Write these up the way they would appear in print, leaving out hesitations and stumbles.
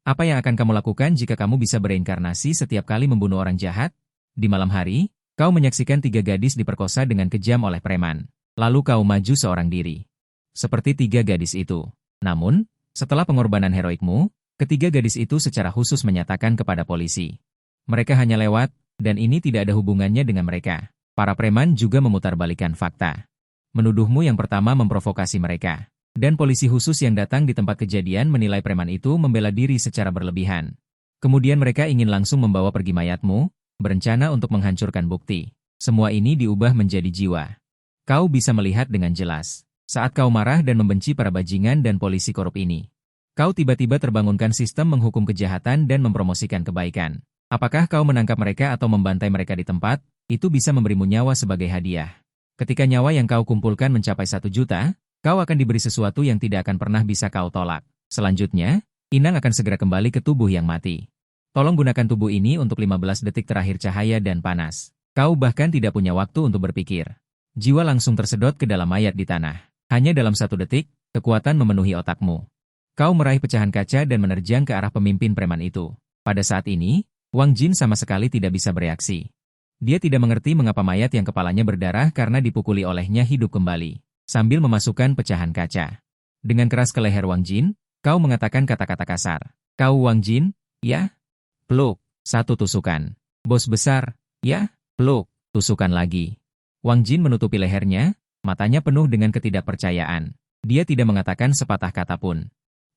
Apa yang akan kamu lakukan jika kamu bisa bereinkarnasi setiap kali membunuh orang jahat? Di malam hari, kau menyaksikan 3 gadis diperkosa dengan kejam oleh preman. Lalu kau maju seorang diri. Seperti 3 gadis itu. Namun, setelah pengorbanan heroikmu, ketiga gadis itu secara khusus menyatakan kepada polisi. Mereka hanya lewat, dan ini tidak ada hubungannya dengan mereka. Para preman juga memutarbalikkan fakta. Menuduhmu yang pertama memprovokasi mereka. Dan polisi khusus yang datang di tempat kejadian menilai preman itu membela diri secara berlebihan. Kemudian mereka ingin langsung membawa pergi mayatmu, berencana untuk menghancurkan bukti. Semua ini diubah menjadi jiwa. Kau bisa melihat dengan jelas. Saat kau marah dan membenci para bajingan dan polisi korup ini. Kau tiba-tiba terbangunkan sistem menghukum kejahatan dan mempromosikan kebaikan. Apakah kau menangkap mereka atau membantai mereka di tempat, itu bisa memberimu nyawa sebagai hadiah. Ketika nyawa yang kau kumpulkan mencapai 1 juta, kau akan diberi sesuatu yang tidak akan pernah bisa kau tolak. Selanjutnya, inang akan segera kembali ke tubuh yang mati. Tolong gunakan tubuh ini untuk 15 detik terakhir cahaya dan panas. Kau bahkan tidak punya waktu untuk berpikir. Jiwa langsung tersedot ke dalam mayat di tanah. Hanya dalam 1 detik, kekuatan memenuhi otakmu. Kau meraih pecahan kaca dan menerjang ke arah pemimpin preman itu. Pada saat ini, Wang Jin sama sekali tidak bisa bereaksi. Dia tidak mengerti mengapa mayat yang kepalanya berdarah karena dipukuli olehnya hidup kembali. Sambil memasukkan pecahan kaca. Dengan keras ke leher Wang Jin, kau mengatakan kata-kata kasar. Kau Wang Jin? Ya? Peluk. 1 tusukan. Bos besar? Ya? Peluk. Tusukan lagi. Wang Jin menutupi lehernya, matanya penuh dengan ketidakpercayaan. Dia tidak mengatakan sepatah kata pun.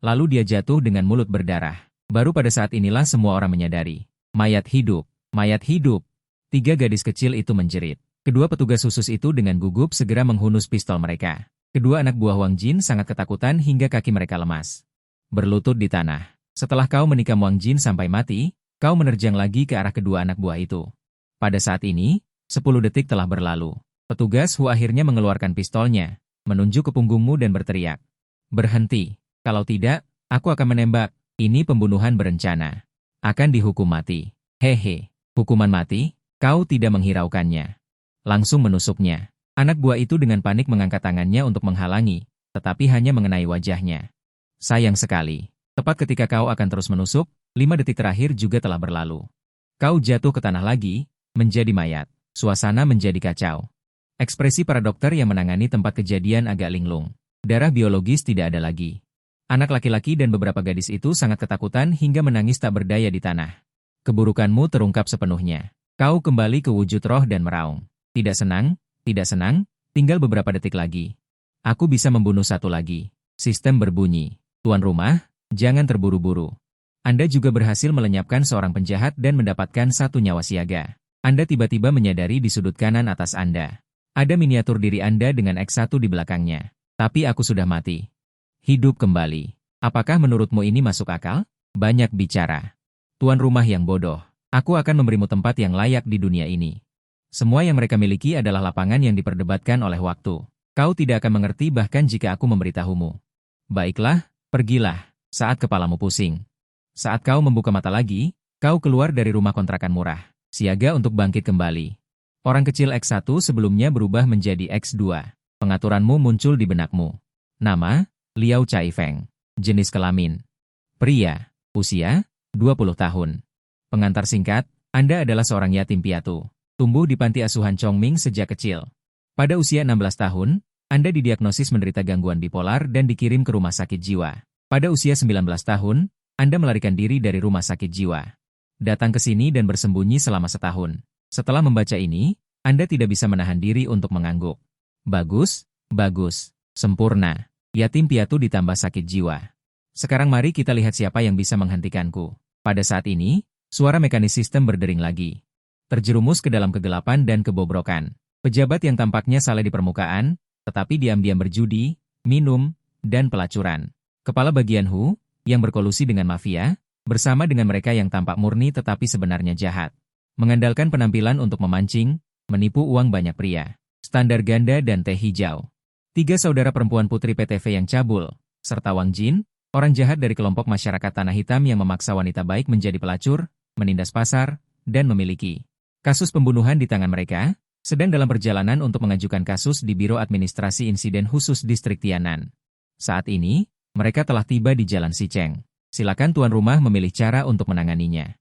Lalu dia jatuh dengan mulut berdarah. Baru pada saat inilah semua orang menyadari. Mayat hidup. Mayat hidup. 3 gadis kecil itu menjerit. Kedua petugas khusus itu dengan gugup segera menghunus pistol mereka. Kedua anak buah Wang Jin sangat ketakutan hingga kaki mereka lemas. Berlutut di tanah. Setelah kau menikam Wang Jin sampai mati, kau menerjang lagi ke arah kedua anak buah itu. Pada saat ini, 10 detik telah berlalu. Petugas Hu akhirnya mengeluarkan pistolnya, menunjuk ke punggungmu dan berteriak. Berhenti. Kalau tidak, aku akan menembak. Ini pembunuhan berencana. Akan dihukum mati. Hehe. Hukuman mati? Kau tidak menghiraukannya. Langsung menusuknya. Anak buah itu dengan panik mengangkat tangannya untuk menghalangi, tetapi hanya mengenai wajahnya. Sayang sekali. Tepat ketika kau akan terus menusuk, 5 detik terakhir juga telah berlalu. Kau jatuh ke tanah lagi, menjadi mayat. Suasana menjadi kacau. Ekspresi para dokter yang menangani tempat kejadian agak linglung. Darah biologis tidak ada lagi. Anak laki-laki dan beberapa gadis itu sangat ketakutan hingga menangis tak berdaya di tanah. Keburukanmu terungkap sepenuhnya. Kau kembali ke wujud roh dan meraung. Tidak senang, tinggal beberapa detik lagi. Aku bisa membunuh 1 lagi. Sistem berbunyi. Tuan rumah, jangan terburu-buru. Anda juga berhasil melenyapkan seorang penjahat dan mendapatkan 1 nyawa siaga. Anda tiba-tiba menyadari di sudut kanan atas Anda. Ada miniatur diri Anda dengan X1 di belakangnya. Tapi aku sudah mati. Hidup kembali. Apakah menurutmu ini masuk akal? Banyak bicara. Tuan rumah yang bodoh. Aku akan memberimu tempat yang layak di dunia ini. Semua yang mereka miliki adalah lapangan yang diperdebatkan oleh waktu. Kau tidak akan mengerti bahkan jika aku memberitahumu. Baiklah, pergilah, saat kepalamu pusing. Saat kau membuka mata lagi, kau keluar dari rumah kontrakan murah. Siaga untuk bangkit kembali. Orang kecil X1 sebelumnya berubah menjadi X2. Pengaturanmu muncul di benakmu. Nama, Liao Caifeng. Jenis kelamin. Pria. Usia, 20 tahun. Pengantar singkat, Anda adalah seorang yatim piatu. Tumbuh di panti asuhan Chongming sejak kecil. Pada usia 16 tahun, Anda didiagnosis menderita gangguan bipolar dan dikirim ke rumah sakit jiwa. Pada usia 19 tahun, Anda melarikan diri dari rumah sakit jiwa. Datang ke sini dan bersembunyi selama setahun. Setelah membaca ini, Anda tidak bisa menahan diri untuk mengangguk. Bagus, bagus, sempurna. Yatim piatu ditambah sakit jiwa. Sekarang mari kita lihat siapa yang bisa menghentikanku. Pada saat ini, suara mekanis sistem berdering lagi. Terjerumus ke dalam kegelapan dan kebobrokan. Pejabat yang tampaknya salah di permukaan, tetapi diam-diam berjudi, minum, dan pelacuran. Kepala bagian Hu, yang berkolusi dengan mafia, bersama dengan mereka yang tampak murni tetapi sebenarnya jahat. Mengandalkan penampilan untuk memancing, menipu uang banyak pria. Standar ganda dan teh hijau. 3 saudara perempuan putri PTV yang cabul, serta Wang Jin, orang jahat dari kelompok masyarakat tanah hitam yang memaksa wanita baik menjadi pelacur, menindas pasar, dan memiliki. Kasus pembunuhan di tangan mereka, sedang dalam perjalanan untuk mengajukan kasus di Biro Administrasi Insiden Khusus Distrik Tianan. Saat ini, mereka telah tiba di Jalan Sicheng. Silakan tuan rumah memilih cara untuk menanganinya.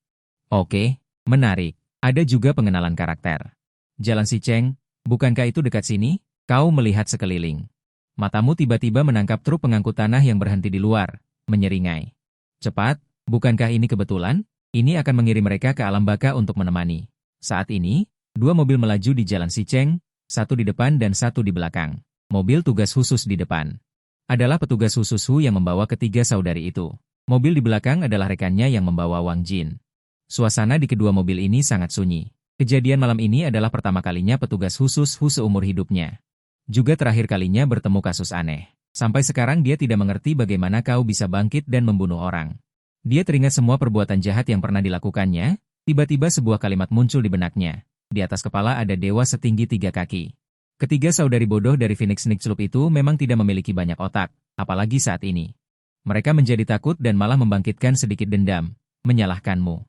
Oke, menarik. Ada juga pengenalan karakter. Jalan Si Cheng, bukankah itu dekat sini? Kau melihat sekeliling. Matamu tiba-tiba menangkap truk pengangkut tanah yang berhenti di luar, menyeringai. Cepat, bukankah ini kebetulan? Ini akan mengirim mereka ke alam baka untuk menemani. Saat ini, dua mobil melaju di Jalan Si Cheng, satu di depan dan satu di belakang. Mobil tugas khusus di depan adalah petugas khusus Hu yang membawa ketiga saudari itu. Mobil di belakang adalah rekannya yang membawa Wang Jin. Suasana di kedua mobil ini sangat sunyi. Kejadian malam ini adalah pertama kalinya petugas khusus Hu seumur hidupnya. Juga terakhir kalinya bertemu kasus aneh. Sampai sekarang dia tidak mengerti bagaimana kau bisa bangkit dan membunuh orang. Dia teringat semua perbuatan jahat yang pernah dilakukannya. Tiba-tiba sebuah kalimat muncul di benaknya. Di atas kepala ada dewa setinggi 3 kaki. Ketiga saudari bodoh dari Phoenix Nixloop itu memang tidak memiliki banyak otak, apalagi saat ini. Mereka menjadi takut dan malah membangkitkan sedikit dendam, menyalahkanmu.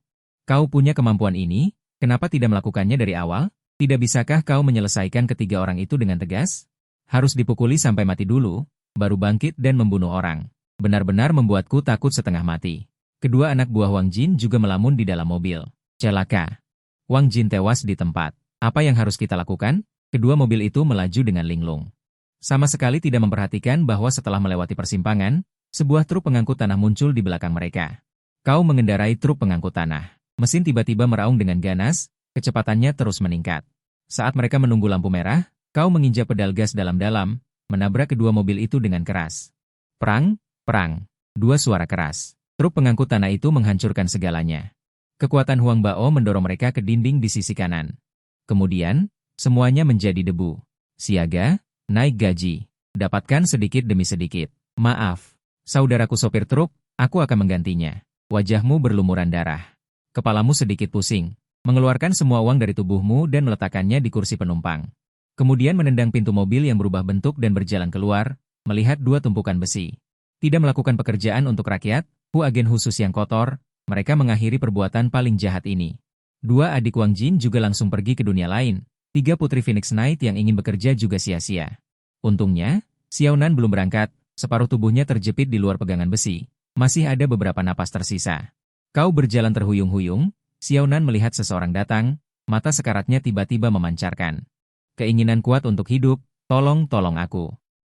Kau punya kemampuan ini, kenapa tidak melakukannya dari awal? Tidak bisakah kau menyelesaikan ketiga orang itu dengan tegas? Harus dipukuli sampai mati dulu, baru bangkit dan membunuh orang. Benar-benar membuatku takut setengah mati. Kedua anak buah Wang Jin juga melamun di dalam mobil. Celaka. Wang Jin tewas di tempat. Apa yang harus kita lakukan? Kedua mobil itu melaju dengan linglung. Sama sekali tidak memperhatikan bahwa setelah melewati persimpangan, sebuah truk pengangkut tanah muncul di belakang mereka. Kau mengendarai truk pengangkut tanah. Mesin tiba-tiba meraung dengan ganas, kecepatannya terus meningkat. Saat mereka menunggu lampu merah, kau menginjak pedal gas dalam-dalam, menabrak kedua mobil itu dengan keras. Perang, perang. Dua suara keras. Truk pengangkut tanah itu menghancurkan segalanya. Kekuatan Huang Bao mendorong mereka ke dinding di sisi kanan. Kemudian, semuanya menjadi debu. Siaga, naik gaji. Dapatkan sedikit demi sedikit. Maaf, saudaraku sopir truk, aku akan menggantinya. Wajahmu berlumuran darah. Kepalamu sedikit pusing. Mengeluarkan semua uang dari tubuhmu dan meletakkannya di kursi penumpang. Kemudian menendang pintu mobil yang berubah bentuk dan berjalan keluar, melihat dua tumpukan besi. Tidak melakukan pekerjaan untuk rakyat, Hu agen khusus yang kotor, mereka mengakhiri perbuatan paling jahat ini. Dua adik Wang Jin juga langsung pergi ke dunia lain. Tiga putri Phoenix Knight yang ingin bekerja juga sia-sia. Untungnya, Xiao Nan belum berangkat, separuh tubuhnya terjepit di luar pegangan besi. Masih ada beberapa napas tersisa. Kau berjalan terhuyung-huyung. Xiao Nan melihat seseorang datang, mata sekaratnya tiba-tiba memancarkan keinginan kuat untuk hidup, tolong aku.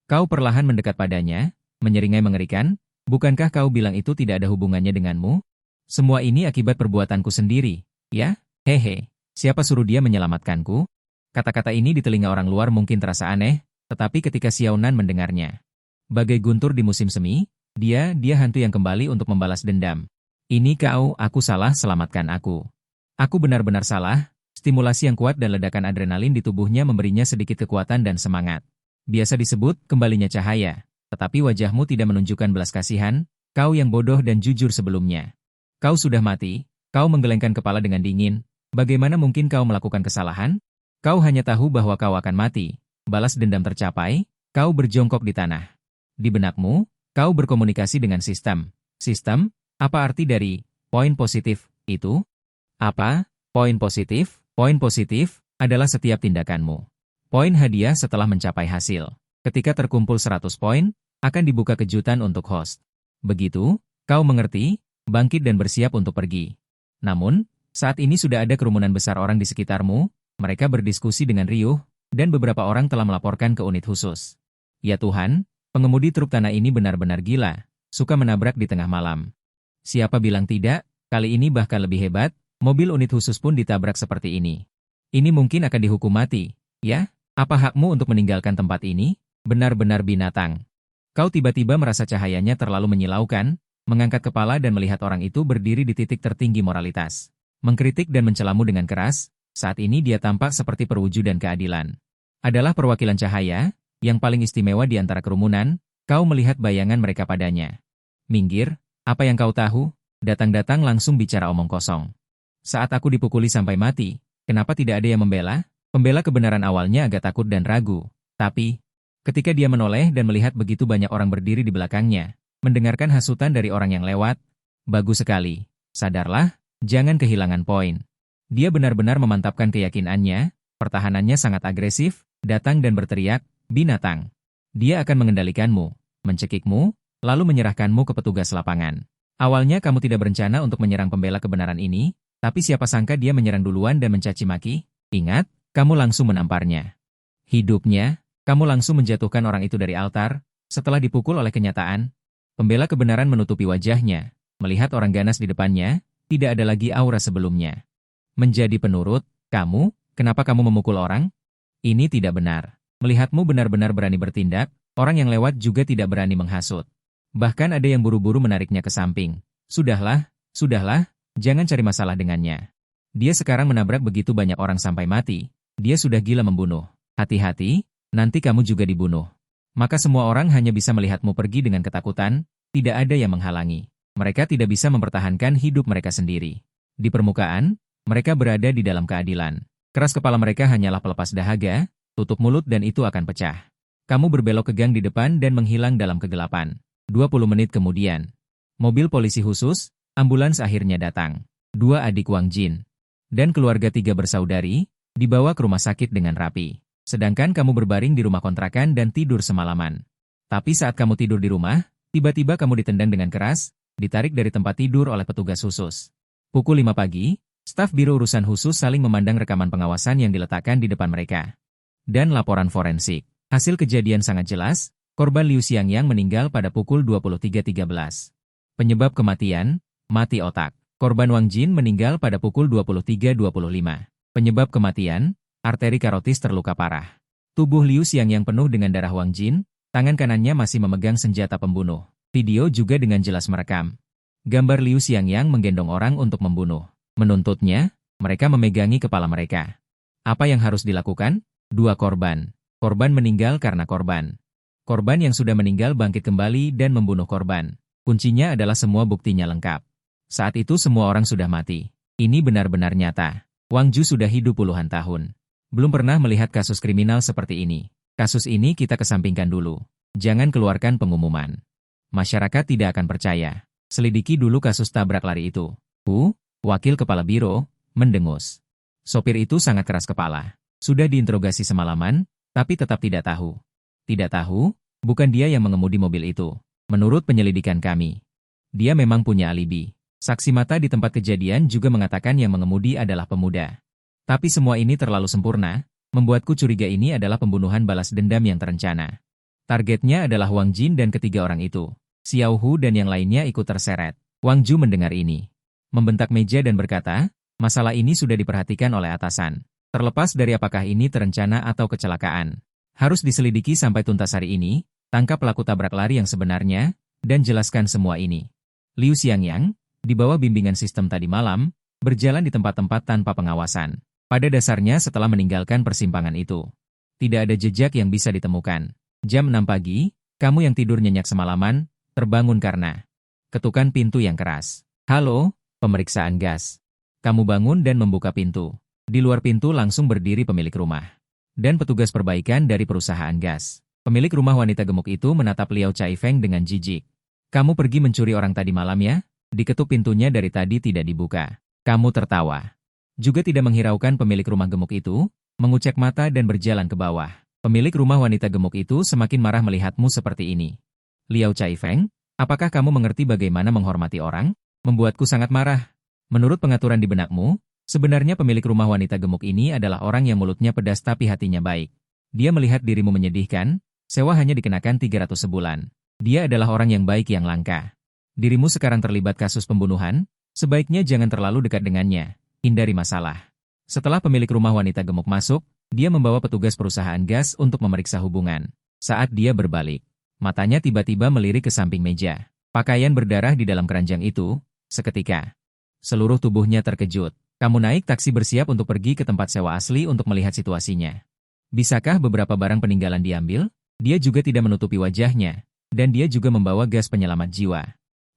Kau perlahan mendekat padanya, menyeringai mengerikan, bukankah kau bilang itu tidak ada hubungannya denganmu? Semua ini akibat perbuatanku sendiri, ya? Hehe, siapa suruh dia menyelamatkanku? Kata-kata ini di telinga orang luar mungkin terasa aneh, tetapi ketika Xiao Nan mendengarnya, bagai guntur di musim semi, dia hantu yang kembali untuk membalas dendam. Ini kau, aku salah, selamatkan aku. Aku benar-benar salah, stimulasi yang kuat dan ledakan adrenalin di tubuhnya memberinya sedikit kekuatan dan semangat. Biasa disebut, kembalinya cahaya. Tetapi wajahmu tidak menunjukkan belas kasihan, kau yang bodoh dan jujur sebelumnya. Kau sudah mati, kau menggelengkan kepala dengan dingin. Bagaimana mungkin kau melakukan kesalahan? Kau hanya tahu bahwa kau akan mati. Balas dendam tercapai, kau berjongkok di tanah. Di benakmu, kau berkomunikasi dengan sistem. Sistem? Apa arti dari poin positif itu? Apa? Poin positif? Poin positif adalah setiap tindakanmu. Poin hadiah setelah mencapai hasil. Ketika terkumpul 100 poin, akan dibuka kejutan untuk host. Begitu, kau mengerti, bangkit dan bersiap untuk pergi. Namun, saat ini sudah ada kerumunan besar orang di sekitarmu, mereka berdiskusi dengan riuh, dan beberapa orang telah melaporkan ke unit khusus. Ya Tuhan, pengemudi truk tanah ini benar-benar gila, suka menabrak di tengah malam. Siapa bilang tidak, kali ini bahkan lebih hebat, mobil unit khusus pun ditabrak seperti ini. Ini mungkin akan dihukum mati, ya? Apa hakmu untuk meninggalkan tempat ini? Benar-benar binatang. Kau tiba-tiba merasa cahayanya terlalu menyilaukan, mengangkat kepala dan melihat orang itu berdiri di titik tertinggi moralitas. Mengkritik dan mencelamu dengan keras, saat ini dia tampak seperti perwujudan keadilan. Adalah perwakilan cahaya, yang paling istimewa di antara kerumunan, kau melihat bayangan mereka padanya. Minggir. Apa yang kau tahu? Datang-datang langsung bicara omong kosong. Saat aku dipukuli sampai mati, kenapa tidak ada yang membela? Pembela kebenaran awalnya agak takut dan ragu. Tapi, ketika dia menoleh dan melihat begitu banyak orang berdiri di belakangnya, mendengarkan hasutan dari orang yang lewat, bagus sekali. Sadarlah, jangan kehilangan poin. Dia benar-benar memantapkan keyakinannya, pertahanannya sangat agresif, datang dan berteriak, binatang. Dia akan mengendalikanmu, mencekikmu, lalu menyerahkanmu ke petugas lapangan. Awalnya kamu tidak berencana untuk menyerang pembela kebenaran ini, tapi siapa sangka dia menyerang duluan dan mencaci maki? Ingat, kamu langsung menamparnya. Hidupnya, kamu langsung menjatuhkan orang itu dari altar, setelah dipukul oleh kenyataan. Pembela kebenaran menutupi wajahnya, melihat orang ganas di depannya, tidak ada lagi aura sebelumnya. Menjadi penurut, kenapa kamu memukul orang? Ini tidak benar. Melihatmu benar-benar berani bertindak, orang yang lewat juga tidak berani menghasut. Bahkan ada yang buru-buru menariknya ke samping. Sudahlah, jangan cari masalah dengannya. Dia sekarang menabrak begitu banyak orang sampai mati. Dia sudah gila membunuh. Hati-hati, nanti kamu juga dibunuh. Maka semua orang hanya bisa melihatmu pergi dengan ketakutan, tidak ada yang menghalangi. Mereka tidak bisa mempertahankan hidup mereka sendiri. Di permukaan, mereka berada di dalam keadilan. Keras kepala mereka hanyalah pelepas dahaga, tutup mulut dan itu akan pecah. Kamu berbelok ke gang di depan dan menghilang dalam kegelapan. 20 menit kemudian, mobil polisi khusus, ambulans akhirnya datang. 2 adik Wang Jin dan keluarga 3 bersaudari dibawa ke rumah sakit dengan rapi. Sedangkan kamu berbaring di rumah kontrakan dan tidur semalaman. Tapi saat kamu tidur di rumah, tiba-tiba kamu ditendang dengan keras, ditarik dari tempat tidur oleh petugas khusus. Pukul 5 pagi, staf Biro Urusan Khusus saling memandang rekaman pengawasan yang diletakkan di depan mereka. Dan laporan forensik. Hasil kejadian sangat jelas, korban Liu Xiangyang meninggal pada pukul 23.13. Penyebab kematian, mati otak. Korban Wang Jin meninggal pada pukul 23.25. Penyebab kematian, arteri karotis terluka parah. Tubuh Liu Xiangyang penuh dengan darah Wang Jin, tangan kanannya masih memegang senjata pembunuh. Video juga dengan jelas merekam gambar Liu Xiangyang menggendong orang untuk membunuh. Menuntutnya, mereka memegangi kepala mereka. Apa yang harus dilakukan? 2 korban. Korban meninggal karena korban. Korban yang sudah meninggal bangkit kembali dan membunuh korban. Kuncinya adalah semua buktinya lengkap. Saat itu semua orang sudah mati. Ini benar-benar nyata. Wang Ju sudah hidup puluhan tahun. Belum pernah melihat kasus kriminal seperti ini. Kasus ini kita kesampingkan dulu. Jangan keluarkan pengumuman. Masyarakat tidak akan percaya. Selidiki dulu kasus tabrak lari itu. Wakil kepala biro, mendengus. Sopir itu sangat keras kepala. Sudah diinterogasi semalaman, tapi tetap tidak tahu. Tidak tahu, bukan dia yang mengemudi mobil itu. Menurut penyelidikan kami, dia memang punya alibi. Saksi mata di tempat kejadian juga mengatakan yang mengemudi adalah pemuda. Tapi semua ini terlalu sempurna, membuatku curiga ini adalah pembunuhan balas dendam yang terencana. Targetnya adalah Wang Jin dan ketiga orang itu. Xiao Hu dan yang lainnya ikut terseret. Wang Ju mendengar ini. Membentak meja dan berkata, masalah ini sudah diperhatikan oleh atasan. Terlepas dari apakah ini terencana atau kecelakaan. Harus diselidiki sampai tuntas hari ini, tangkap pelaku tabrak lari yang sebenarnya, dan jelaskan semua ini. Liu Xiangyang, di bawah bimbingan sistem tadi malam, berjalan di tempat-tempat tanpa pengawasan. Pada dasarnya setelah meninggalkan persimpangan itu. Tidak ada jejak yang bisa ditemukan. Jam 6 pagi, kamu yang tidur nyenyak semalaman, terbangun karena ketukan pintu yang keras. Halo, pemeriksaan gas. Kamu bangun dan membuka pintu. Di luar pintu langsung berdiri pemilik rumah. Dan petugas perbaikan dari perusahaan gas. Pemilik rumah wanita gemuk itu menatap Liao Caifeng dengan jijik. Kamu pergi mencuri orang tadi malam ya? Diketuk pintunya dari tadi tidak dibuka. Kamu tertawa. Juga tidak menghiraukan pemilik rumah gemuk itu, mengucek mata dan berjalan ke bawah. Pemilik rumah wanita gemuk itu semakin marah melihatmu seperti ini. Liao Caifeng, apakah kamu mengerti bagaimana menghormati orang? Membuatku sangat marah. Menurut pengaturan di benakmu, sebenarnya pemilik rumah wanita gemuk ini adalah orang yang mulutnya pedas tapi hatinya baik. Dia melihat dirimu menyedihkan, sewa hanya dikenakan 300 sebulan. Dia adalah orang yang baik yang langka. Dirimu sekarang terlibat kasus pembunuhan, sebaiknya jangan terlalu dekat dengannya. Hindari masalah. Setelah pemilik rumah wanita gemuk masuk, dia membawa petugas perusahaan gas untuk memeriksa hubungan. Saat dia berbalik, matanya tiba-tiba melirik ke samping meja. Pakaian berdarah di dalam keranjang itu, seketika. Seluruh tubuhnya terkejut. Kamu naik taksi bersiap untuk pergi ke tempat sewa asli untuk melihat situasinya. Bisakah beberapa barang peninggalan diambil? Dia juga tidak menutupi wajahnya, dan dia juga membawa gas penyelamat jiwa.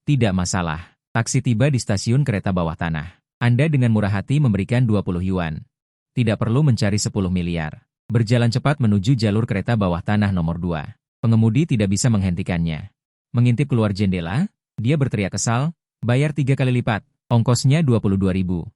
Tidak masalah. Taksi tiba di stasiun kereta bawah tanah. Anda dengan murah hati memberikan 20 yuan. Tidak perlu mencari 10 miliar. Berjalan cepat menuju jalur kereta bawah tanah nomor 2. Pengemudi tidak bisa menghentikannya. Mengintip keluar jendela, dia berteriak kesal, bayar 3 kali lipat, ongkosnya 22.000.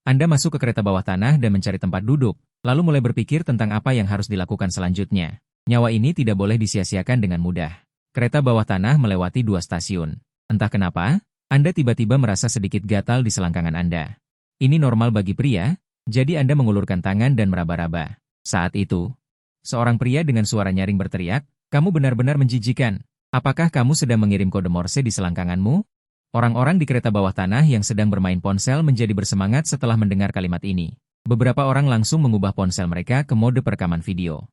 Anda masuk ke kereta bawah tanah dan mencari tempat duduk, lalu mulai berpikir tentang apa yang harus dilakukan selanjutnya. Nyawa ini tidak boleh disia-siakan dengan mudah. Kereta bawah tanah melewati 2 stasiun. Entah kenapa, Anda tiba-tiba merasa sedikit gatal di selangkangan Anda. Ini normal bagi pria, jadi Anda mengulurkan tangan dan meraba-raba. Saat itu, seorang pria dengan suara nyaring berteriak, "Kamu benar-benar menjijikan. Apakah kamu sedang mengirim kode Morse di selangkanganmu?" Orang-orang di kereta bawah tanah yang sedang bermain ponsel menjadi bersemangat setelah mendengar kalimat ini. Beberapa orang langsung mengubah ponsel mereka ke mode perekaman video.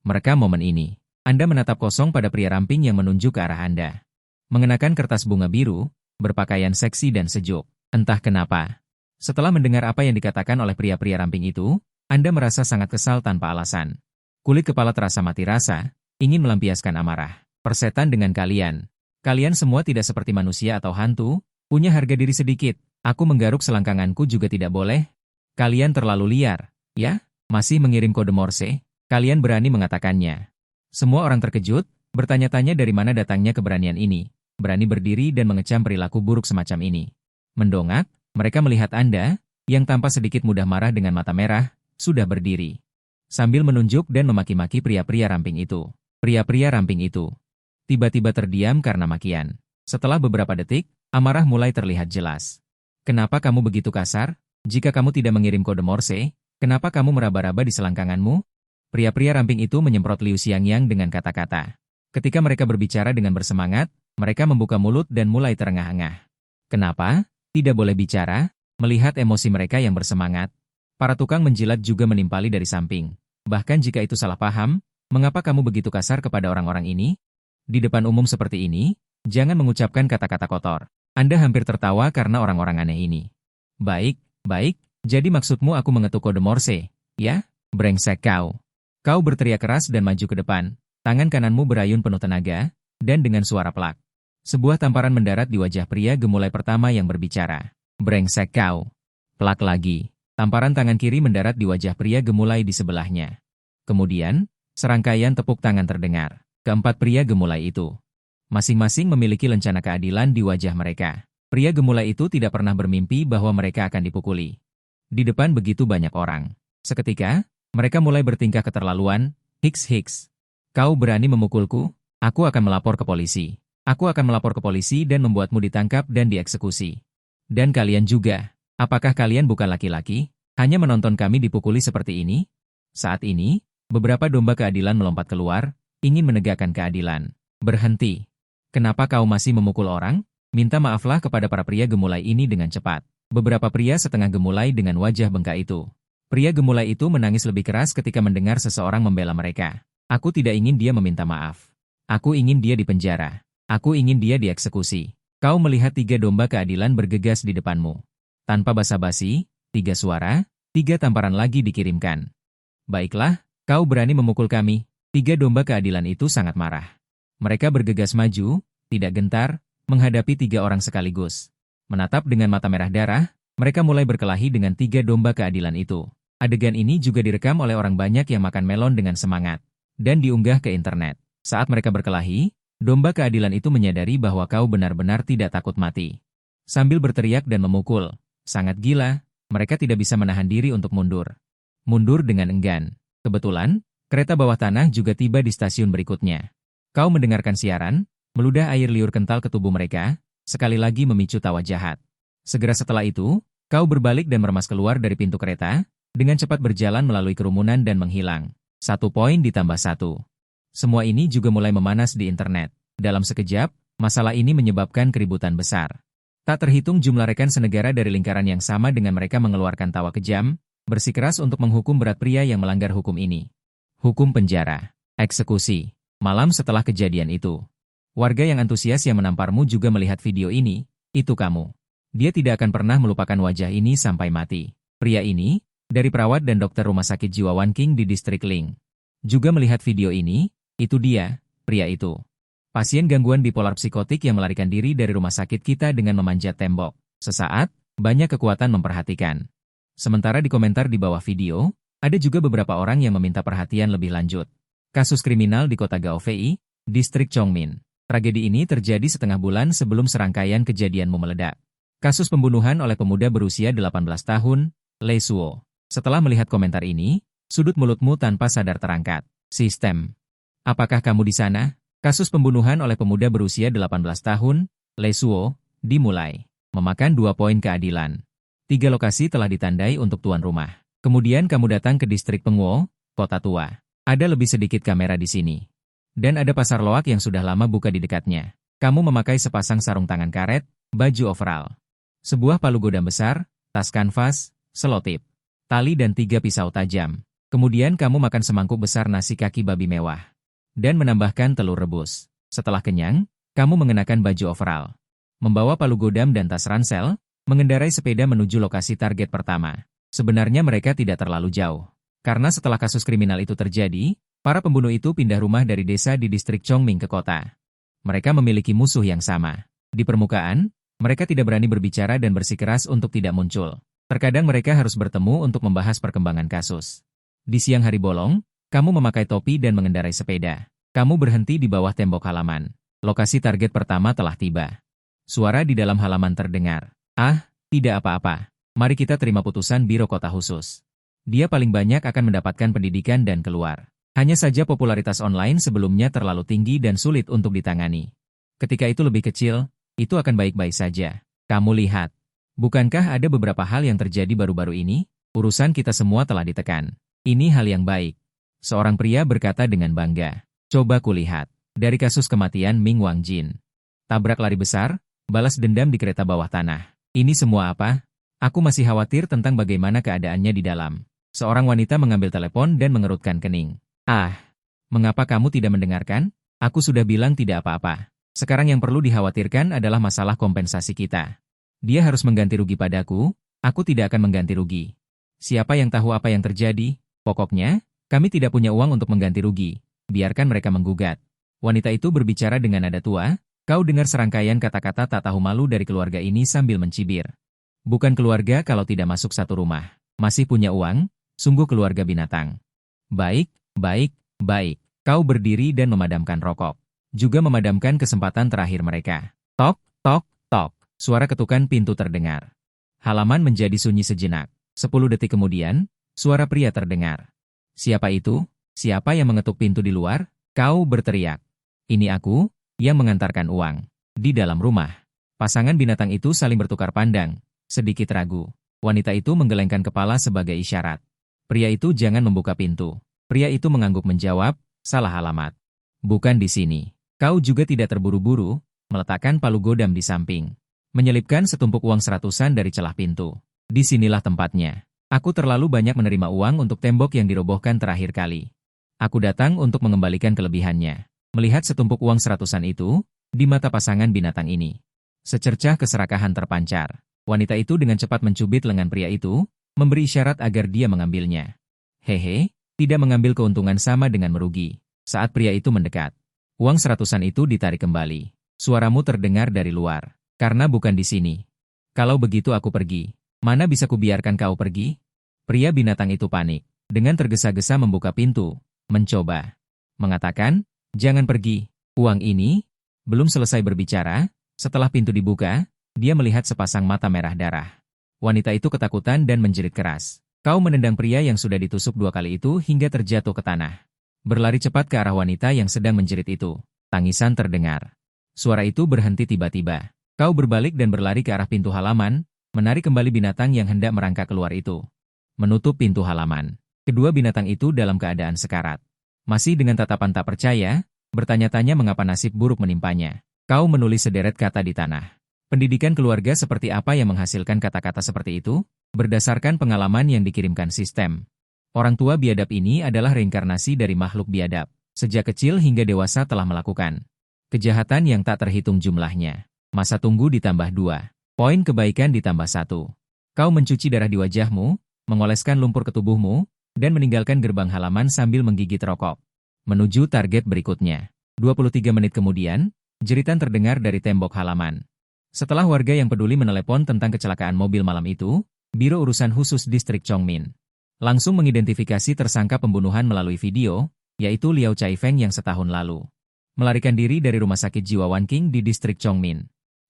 Merekam momen ini. Anda menatap kosong pada pria ramping yang menunjuk ke arah Anda. Mengenakan kertas bunga biru, berpakaian seksi dan sejuk. Entah kenapa. Setelah mendengar apa yang dikatakan oleh pria-pria ramping itu, Anda merasa sangat kesal tanpa alasan. Kulit kepala terasa mati rasa, ingin melampiaskan amarah. Persetan dengan kalian. Kalian semua tidak seperti manusia atau hantu, punya harga diri sedikit. Aku menggaruk selangkanganku juga tidak boleh. Kalian terlalu liar, ya? Masih mengirim kode Morse? Kalian berani mengatakannya. Semua orang terkejut, bertanya-tanya dari mana datangnya keberanian ini. Berani berdiri dan mengecam perilaku buruk semacam ini. Mendongak, mereka melihat Anda, yang tampak sedikit mudah marah dengan mata merah, sudah berdiri. Sambil menunjuk dan memaki-maki pria-pria ramping itu. Pria-pria ramping itu tiba-tiba terdiam karena makian. Setelah beberapa detik, amarah mulai terlihat jelas. Kenapa kamu begitu kasar? Jika kamu tidak mengirim kode Morse, kenapa kamu meraba-raba di selangkanganmu? Pria-pria ramping itu menyemprot Liu Xiangyang dengan kata-kata. Ketika mereka berbicara dengan bersemangat, mereka membuka mulut dan mulai terengah-engah. Kenapa? Tidak boleh bicara? Melihat emosi mereka yang bersemangat, para tukang menjilat juga menimpali dari samping. Bahkan jika itu salah paham, mengapa kamu begitu kasar kepada orang-orang ini? Di depan umum seperti ini, jangan mengucapkan kata-kata kotor. Anda hampir tertawa karena orang-orang aneh ini. Baik, jadi maksudmu aku mengetuk kode Morse, ya? Brengsek kau. Kau berteriak keras dan maju ke depan, tangan kananmu berayun penuh tenaga, dan dengan suara plak. Sebuah tamparan mendarat di wajah pria gemulai pertama yang berbicara. Brengsek kau. Plak lagi. Tamparan tangan kiri mendarat di wajah pria gemulai di sebelahnya. Kemudian, serangkaian tepuk tangan terdengar. Keempat pria gemulai itu masing-masing memiliki lencana keadilan di wajah mereka. Pria gemulai itu tidak pernah bermimpi bahwa mereka akan dipukuli. Di depan begitu banyak orang. Seketika, mereka mulai bertingkah keterlaluan. Hiks. Kau berani memukulku? Aku akan melapor ke polisi. Aku akan melapor ke polisi dan membuatmu ditangkap dan dieksekusi. Dan kalian juga. Apakah kalian bukan laki-laki? Hanya menonton kami dipukuli seperti ini? Saat ini, beberapa domba keadilan melompat keluar, ingin menegakkan keadilan. Berhenti. Kenapa kau masih memukul orang? Minta maaflah kepada para pria gemulai ini dengan cepat. Beberapa pria setengah gemulai dengan wajah bengkak itu. Pria gemulai itu menangis lebih keras ketika mendengar seseorang membela mereka. Aku tidak ingin dia meminta maaf. Aku ingin dia dipenjara. Aku ingin dia dieksekusi. Kau melihat 3 domba keadilan bergegas di depanmu. Tanpa basa-basi, 3 suara, 3 tamparan lagi dikirimkan. Baiklah, kau berani memukul kami. 3 domba keadilan itu sangat marah. Mereka bergegas maju, tidak gentar, menghadapi 3 orang sekaligus. Menatap dengan mata merah darah, mereka mulai berkelahi dengan 3 domba keadilan itu. Adegan ini juga direkam oleh orang banyak yang makan melon dengan semangat, dan diunggah ke internet. Saat mereka berkelahi, domba keadilan itu menyadari bahwa kau benar-benar tidak takut mati. Sambil berteriak dan memukul, sangat gila, mereka tidak bisa menahan diri untuk mundur. Mundur dengan enggan. Kebetulan, kereta bawah tanah juga tiba di stasiun berikutnya. Kau mendengarkan siaran, meludah air liur kental ke tubuh mereka, sekali lagi memicu tawa jahat. Segera setelah itu, kau berbalik dan meremas keluar dari pintu kereta, dengan cepat berjalan melalui kerumunan dan menghilang. 1 poin ditambah 1. Semua ini juga mulai memanas di internet. Dalam sekejap, masalah ini menyebabkan keributan besar. Tak terhitung jumlah rekan senegara dari lingkaran yang sama dengan mereka mengeluarkan tawa kejam, bersikeras untuk menghukum berat pria yang melanggar hukum ini. Hukum penjara, eksekusi. Malam setelah kejadian itu, warga yang antusias yang menamparmu juga melihat video ini. Itu kamu. Dia tidak akan pernah melupakan wajah ini sampai mati. Pria ini, dari perawat dan dokter rumah sakit jiwa Wanking di distrik Ling, juga melihat video ini. Itu dia, pria itu. Pasien gangguan bipolar psikotik yang melarikan diri dari rumah sakit kita dengan memanjat tembok. Sesaat, banyak kekuatan memperhatikan. Sementara di komentar di bawah video, ada juga beberapa orang yang meminta perhatian lebih lanjut. Kasus kriminal di kota Gaofei, distrik Chongmin. Tragedi ini terjadi setengah bulan sebelum serangkaian kejadianmu meledak. Kasus pembunuhan oleh pemuda berusia 18 tahun, Lei Suo. Setelah melihat komentar ini, sudut mulutmu tanpa sadar terangkat. Sistem. Apakah kamu di sana? Kasus pembunuhan oleh pemuda berusia 18 tahun, Lei Suo, Dimulai. Memakan 2 poin keadilan. 3 lokasi telah ditandai untuk tuan rumah. Kemudian kamu datang ke distrik Pengwo, kota tua. Ada lebih sedikit kamera di sini. Dan ada pasar loak yang sudah lama buka di dekatnya. Kamu memakai sepasang sarung tangan karet, baju overall, sebuah palu godam besar, tas kanvas, selotip, tali dan 3 pisau tajam. Kemudian kamu makan semangkuk besar nasi kaki babi mewah. Dan menambahkan telur rebus. Setelah kenyang, kamu mengenakan baju overall, membawa palu godam dan tas ransel, mengendarai sepeda menuju lokasi target pertama. Sebenarnya mereka tidak terlalu jauh. Karena setelah kasus kriminal itu terjadi, para pembunuh itu pindah rumah dari desa di distrik Chongming ke kota. Mereka memiliki musuh yang sama. Di permukaan, mereka tidak berani berbicara dan bersikeras untuk tidak muncul. Terkadang mereka harus bertemu untuk membahas perkembangan kasus. Di siang hari bolong, kamu memakai topi dan mengendarai sepeda. Kamu berhenti di bawah tembok halaman. Lokasi target pertama telah tiba. Suara di dalam halaman terdengar. Ah, tidak apa-apa. Mari kita terima putusan Biro Kota Khusus. Dia paling banyak akan mendapatkan pendidikan dan keluar. Hanya saja popularitas online sebelumnya terlalu tinggi dan sulit untuk ditangani. Ketika itu lebih kecil, itu akan baik-baik saja. Kamu lihat. Bukankah ada beberapa hal yang terjadi baru-baru ini? Urusan kita semua telah ditekan. Ini hal yang baik. Seorang pria berkata dengan bangga. Coba kulihat. Dari kasus kematian Ming Wangjin. Tabrak lari besar, balas dendam di kereta bawah tanah. Ini semua apa? Aku masih khawatir tentang bagaimana keadaannya di dalam. Seorang wanita mengambil telepon dan mengerutkan kening. Ah, mengapa kamu tidak mendengarkan? Aku sudah bilang tidak apa-apa. Sekarang yang perlu dikhawatirkan adalah masalah kompensasi kita. Dia harus mengganti rugi padaku, aku tidak akan mengganti rugi. Siapa yang tahu apa yang terjadi? Pokoknya, kami tidak punya uang untuk mengganti rugi. Biarkan mereka menggugat. Wanita itu berbicara dengan nada tua. Kau dengar serangkaian kata-kata tak tahu malu dari keluarga ini sambil mencibir. Bukan keluarga kalau tidak masuk satu rumah. Masih punya uang, sungguh keluarga binatang. Baik, baik, baik. Kau berdiri dan memadamkan rokok. Juga memadamkan kesempatan terakhir mereka. Tok, tok, tok. Suara ketukan pintu terdengar. Halaman menjadi sunyi sejenak. 10 detik kemudian, suara pria terdengar. Siapa itu? Siapa yang mengetuk pintu di luar? Kau berteriak. Ini aku, yang mengantarkan uang. Di dalam rumah. Pasangan binatang itu saling bertukar pandang. Sedikit ragu. Wanita itu menggelengkan kepala sebagai isyarat. Pria itu jangan membuka pintu. Pria itu mengangguk menjawab, salah alamat. Bukan di sini. Kau juga tidak terburu-buru, meletakkan palu godam di samping. Menyelipkan setumpuk uang seratusan dari celah pintu. Disinilah tempatnya. Aku terlalu banyak menerima uang untuk tembok yang dirobohkan terakhir kali. Aku datang untuk mengembalikan kelebihannya. Melihat setumpuk uang seratusan itu, di mata pasangan binatang ini. Secercah keserakahan terpancar. Wanita itu dengan cepat mencubit lengan pria itu, memberi isyarat agar dia mengambilnya. Hehe, tidak mengambil keuntungan sama dengan merugi. Saat pria itu mendekat, uang seratusan itu ditarik kembali. Suaramu terdengar dari luar. Karena bukan di sini. Kalau begitu aku pergi. Mana bisa kubiarkan kau pergi? Pria binatang itu panik. Dengan tergesa-gesa membuka pintu. Mencoba. Mengatakan, jangan pergi. Uang ini, belum selesai berbicara, setelah pintu dibuka, dia melihat sepasang mata merah darah. Wanita itu ketakutan dan menjerit keras. Kau menendang pria yang sudah ditusuk 2 kali itu hingga terjatuh ke tanah. Berlari cepat ke arah wanita yang sedang menjerit itu. Tangisan terdengar. Suara itu berhenti tiba-tiba. Kau berbalik dan berlari ke arah pintu halaman, menarik kembali binatang yang hendak merangkak keluar itu. Menutup pintu halaman. Kedua binatang itu dalam keadaan sekarat. Masih dengan tatapan tak percaya, bertanya-tanya mengapa nasib buruk menimpanya. Kau menulis sederet kata di tanah. Pendidikan keluarga seperti apa yang menghasilkan kata-kata seperti itu? Berdasarkan pengalaman yang dikirimkan sistem. Orang tua biadab ini adalah reinkarnasi dari makhluk biadab. Sejak kecil hingga dewasa telah melakukan kejahatan yang tak terhitung jumlahnya. Masa tunggu ditambah 2. Poin kebaikan ditambah 1. Kau mencuci darah di wajahmu, mengoleskan lumpur ke tubuhmu, dan meninggalkan gerbang halaman sambil menggigit rokok. Menuju target berikutnya. 23 menit kemudian, jeritan terdengar dari tembok halaman. Setelah warga yang peduli menelepon tentang kecelakaan mobil malam itu, Biro Urusan Khusus Distrik Chongmin langsung mengidentifikasi tersangka pembunuhan melalui video, yaitu Liao Chaifeng yang setahun lalu melarikan diri dari Rumah Sakit Jiwa Wanking di Distrik Chongmin.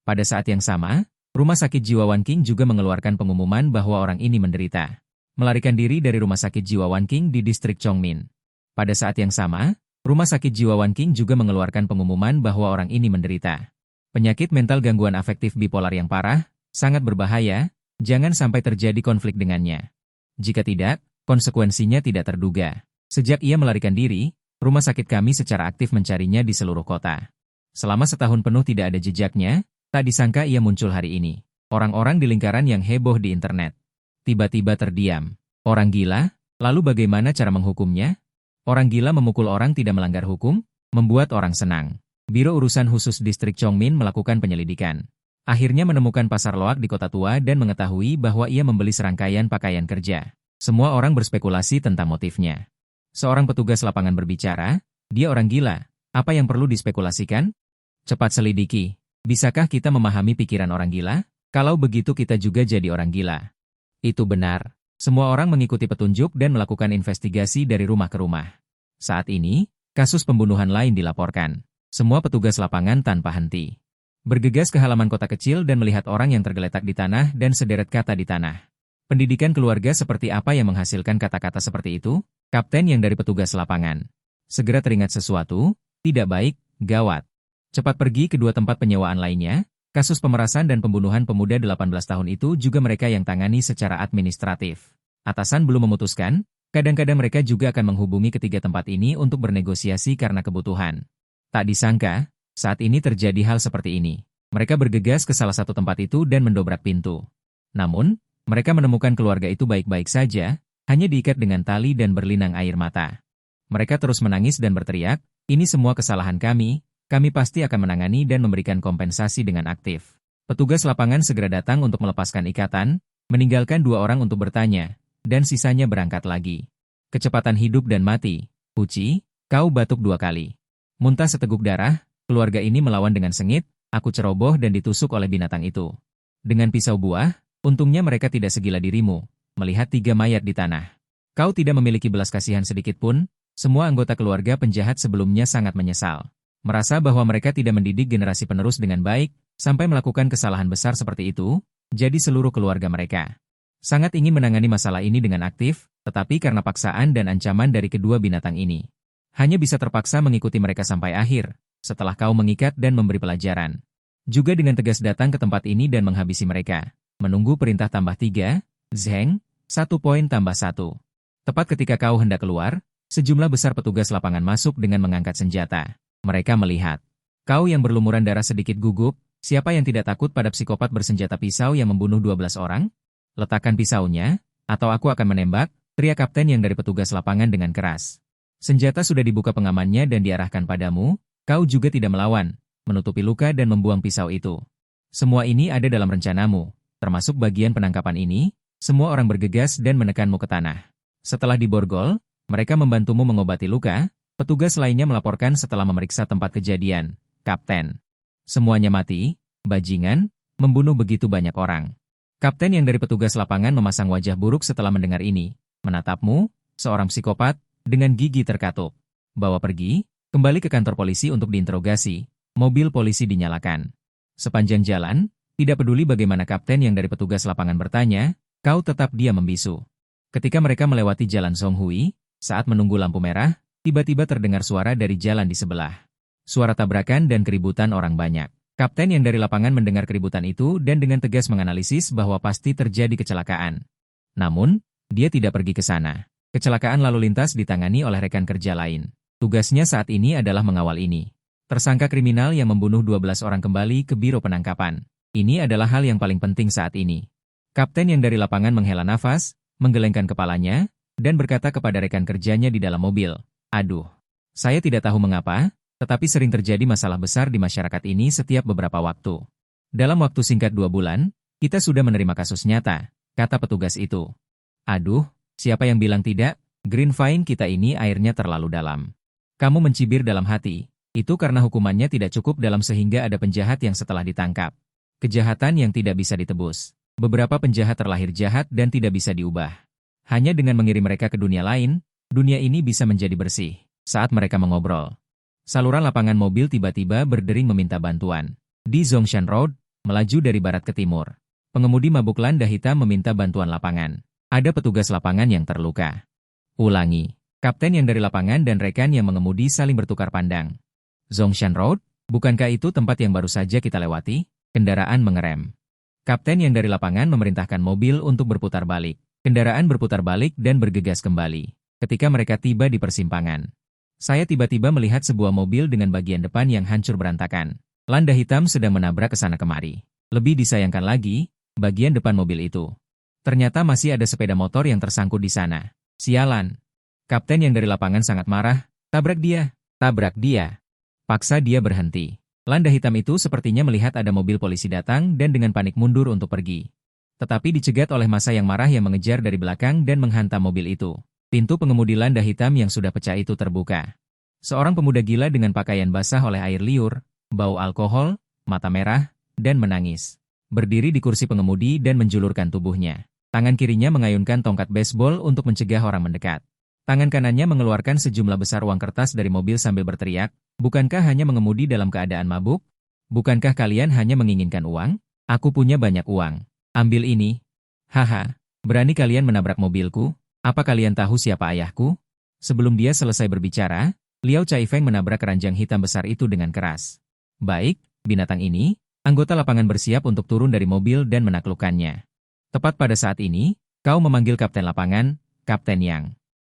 Pada saat yang sama, Rumah Sakit Jiwa Wanking juga mengeluarkan pengumuman bahwa orang ini menderita melarikan diri dari Rumah Sakit Jiwa Wanking di Distrik Chongmin. Pada saat yang sama, Rumah Sakit Jiwa Wanking juga mengeluarkan pengumuman bahwa orang ini menderita Penyakit mental gangguan afektif bipolar yang parah, sangat berbahaya, jangan sampai terjadi konflik dengannya. Jika tidak, konsekuensinya tidak terduga. Sejak ia melarikan diri, rumah sakit kami secara aktif mencarinya di seluruh kota. Selama setahun penuh tidak ada jejaknya, tak disangka ia muncul hari ini. Orang-orang di lingkaran yang heboh di internet tiba-tiba terdiam. Orang gila? Lalu bagaimana cara menghukumnya? Orang gila memukul orang tidak melanggar hukum, membuat orang senang. Biro Urusan Khusus Distrik Chongmin melakukan penyelidikan. Akhirnya menemukan pasar loak di kota tua dan mengetahui bahwa ia membeli serangkaian pakaian kerja. Semua orang berspekulasi tentang motifnya. Seorang petugas lapangan berbicara, dia orang gila. Apa yang perlu dispekulasikan? Cepat selidiki. Bisakah kita memahami pikiran orang gila? Kalau begitu kita juga jadi orang gila. Itu benar. Semua orang mengikuti petunjuk dan melakukan investigasi dari rumah ke rumah. Saat ini, kasus pembunuhan lain dilaporkan. Semua petugas lapangan tanpa henti bergegas ke halaman kota kecil dan melihat orang yang tergeletak di tanah dan sederet kata di tanah. Pendidikan keluarga seperti apa yang menghasilkan kata-kata seperti itu? Kapten yang dari petugas lapangan segera teringat sesuatu, tidak baik, gawat. Cepat pergi ke dua tempat penyewaan lainnya. Kasus pemerasan dan pembunuhan pemuda 18 tahun itu juga mereka yang tangani secara administratif. Atasan belum memutuskan, kadang-kadang mereka juga akan menghubungi ketiga tempat ini untuk bernegosiasi karena kebutuhan. Tak disangka, saat ini terjadi hal seperti ini. Mereka bergegas ke salah satu tempat itu dan mendobrak pintu. Namun, mereka menemukan keluarga itu baik-baik saja, hanya diikat dengan tali dan berlinang air mata. Mereka terus menangis dan berteriak, "Ini semua kesalahan kami pasti akan menangani dan memberikan kompensasi dengan aktif." Petugas lapangan segera datang untuk melepaskan ikatan, meninggalkan dua orang untuk bertanya, dan sisanya berangkat lagi. Kecepatan hidup dan mati. Puci, kau batuk 2 kali. Muntah seteguk darah, keluarga ini melawan dengan sengit, aku ceroboh dan ditusuk oleh binatang itu. Dengan pisau buah, untungnya mereka tidak segila dirimu, melihat 3 mayat di tanah. Kau tidak memiliki belas kasihan sedikit pun, semua anggota keluarga penjahat sebelumnya sangat menyesal. Merasa bahwa mereka tidak mendidik generasi penerus dengan baik, sampai melakukan kesalahan besar seperti itu, jadi seluruh keluarga mereka sangat ingin menangani masalah ini dengan aktif, tetapi karena paksaan dan ancaman dari kedua binatang ini, hanya bisa terpaksa mengikuti mereka sampai akhir, setelah kau mengikat dan memberi pelajaran. Juga dengan tegas datang ke tempat ini dan menghabisi mereka. Menunggu perintah tambah 3, Zheng, 1 poin tambah 1. Tepat ketika kau hendak keluar, sejumlah besar petugas lapangan masuk dengan mengangkat senjata. Mereka melihat. Kau yang berlumuran darah sedikit gugup, siapa yang tidak takut pada psikopat bersenjata pisau yang membunuh 12 orang? Letakkan pisaunya, atau aku akan menembak, teriak kapten yang dari petugas lapangan dengan keras. Senjata sudah dibuka pengamannya dan diarahkan padamu, kau juga tidak melawan, menutupi luka dan membuang pisau itu. Semua ini ada dalam rencanamu, termasuk bagian penangkapan ini, semua orang bergegas dan menekanmu ke tanah. Setelah diborgol, mereka membantumu mengobati luka, petugas lainnya melaporkan setelah memeriksa tempat kejadian, Kapten. Semuanya mati, bajingan, membunuh begitu banyak orang. Kapten yang dari petugas lapangan memasang wajah buruk setelah mendengar ini, menatapmu, seorang psikopat, dengan gigi terkatup. Bawa pergi, kembali ke kantor polisi untuk diinterogasi, mobil polisi dinyalakan. Sepanjang jalan, tidak peduli bagaimana kapten yang dari petugas lapangan bertanya, kau tetap diam membisu. Ketika mereka melewati jalan Songhui, saat menunggu lampu merah, tiba-tiba terdengar suara dari jalan di sebelah. Suara tabrakan dan keributan orang banyak. Kapten yang dari lapangan mendengar keributan itu dan dengan tegas menganalisis bahwa pasti terjadi kecelakaan. Namun, dia tidak pergi ke sana. Kecelakaan lalu lintas ditangani oleh rekan kerja lain. Tugasnya saat ini adalah mengawal ini. Tersangka kriminal yang membunuh 12 orang kembali ke biro penangkapan. Ini adalah hal yang paling penting saat ini. Kapten yang dari lapangan menghela nafas, menggelengkan kepalanya, dan berkata kepada rekan kerjanya di dalam mobil, "Aduh, saya tidak tahu mengapa, tetapi sering terjadi masalah besar di masyarakat ini setiap beberapa waktu. Dalam waktu singkat 2 bulan, kita sudah menerima kasus nyata," kata petugas itu. "Aduh, siapa yang bilang tidak? Greenvine kita ini airnya terlalu dalam." Kamu mencibir dalam hati, itu karena hukumannya tidak cukup dalam sehingga ada penjahat yang setelah ditangkap. Kejahatan yang tidak bisa ditebus. Beberapa penjahat terlahir jahat dan tidak bisa diubah. Hanya dengan mengirim mereka ke dunia lain, dunia ini bisa menjadi bersih. Saat mereka mengobrol, saluran lapangan mobil tiba-tiba berdering meminta bantuan. Di Zongshan Road, melaju dari barat ke timur. Pengemudi mabuk landa hitam meminta bantuan lapangan. Ada petugas lapangan yang terluka. Ulangi. Kapten yang dari lapangan dan rekan yang mengemudi saling bertukar pandang. Zongshan Road, Bukankah itu tempat yang baru saja kita lewati? Kendaraan mengerem. Kapten yang dari lapangan memerintahkan mobil untuk berputar balik. Kendaraan berputar balik dan bergegas kembali. Ketika mereka tiba di persimpangan, saya tiba-tiba melihat sebuah mobil dengan bagian depan yang hancur berantakan. Landa hitam sedang menabrak ke sana kemari. Lebih disayangkan lagi, bagian depan mobil itu. Ternyata masih ada sepeda motor yang tersangkut di sana. Sialan. Kapten yang dari lapangan sangat marah. Tabrak dia. Tabrak dia. Paksa dia berhenti. Landa hitam itu sepertinya melihat ada mobil polisi datang dan dengan panik mundur untuk pergi. Tetapi dicegat oleh massa yang marah yang mengejar dari belakang dan menghantam mobil itu. Pintu pengemudi landa hitam yang sudah pecah itu terbuka. Seorang pemuda gila dengan pakaian basah oleh air liur, bau alkohol, mata merah, dan menangis. Berdiri di kursi pengemudi dan menjulurkan tubuhnya. Tangan kirinya mengayunkan tongkat baseball untuk mencegah orang mendekat. Tangan kanannya mengeluarkan sejumlah besar uang kertas dari mobil sambil berteriak, "Bukankah hanya mengemudi dalam keadaan mabuk? Bukankah kalian hanya menginginkan uang? Aku punya banyak uang. Ambil ini. Haha, berani kalian menabrak mobilku? Apa kalian tahu siapa ayahku?" Sebelum dia selesai berbicara, Liao Caifeng menabrak keranjang hitam besar itu dengan keras. "Baik, binatang ini." Anggota lapangan bersiap untuk turun dari mobil dan menaklukkannya. Tepat pada saat ini, kau memanggil kapten lapangan, Kapten Yang.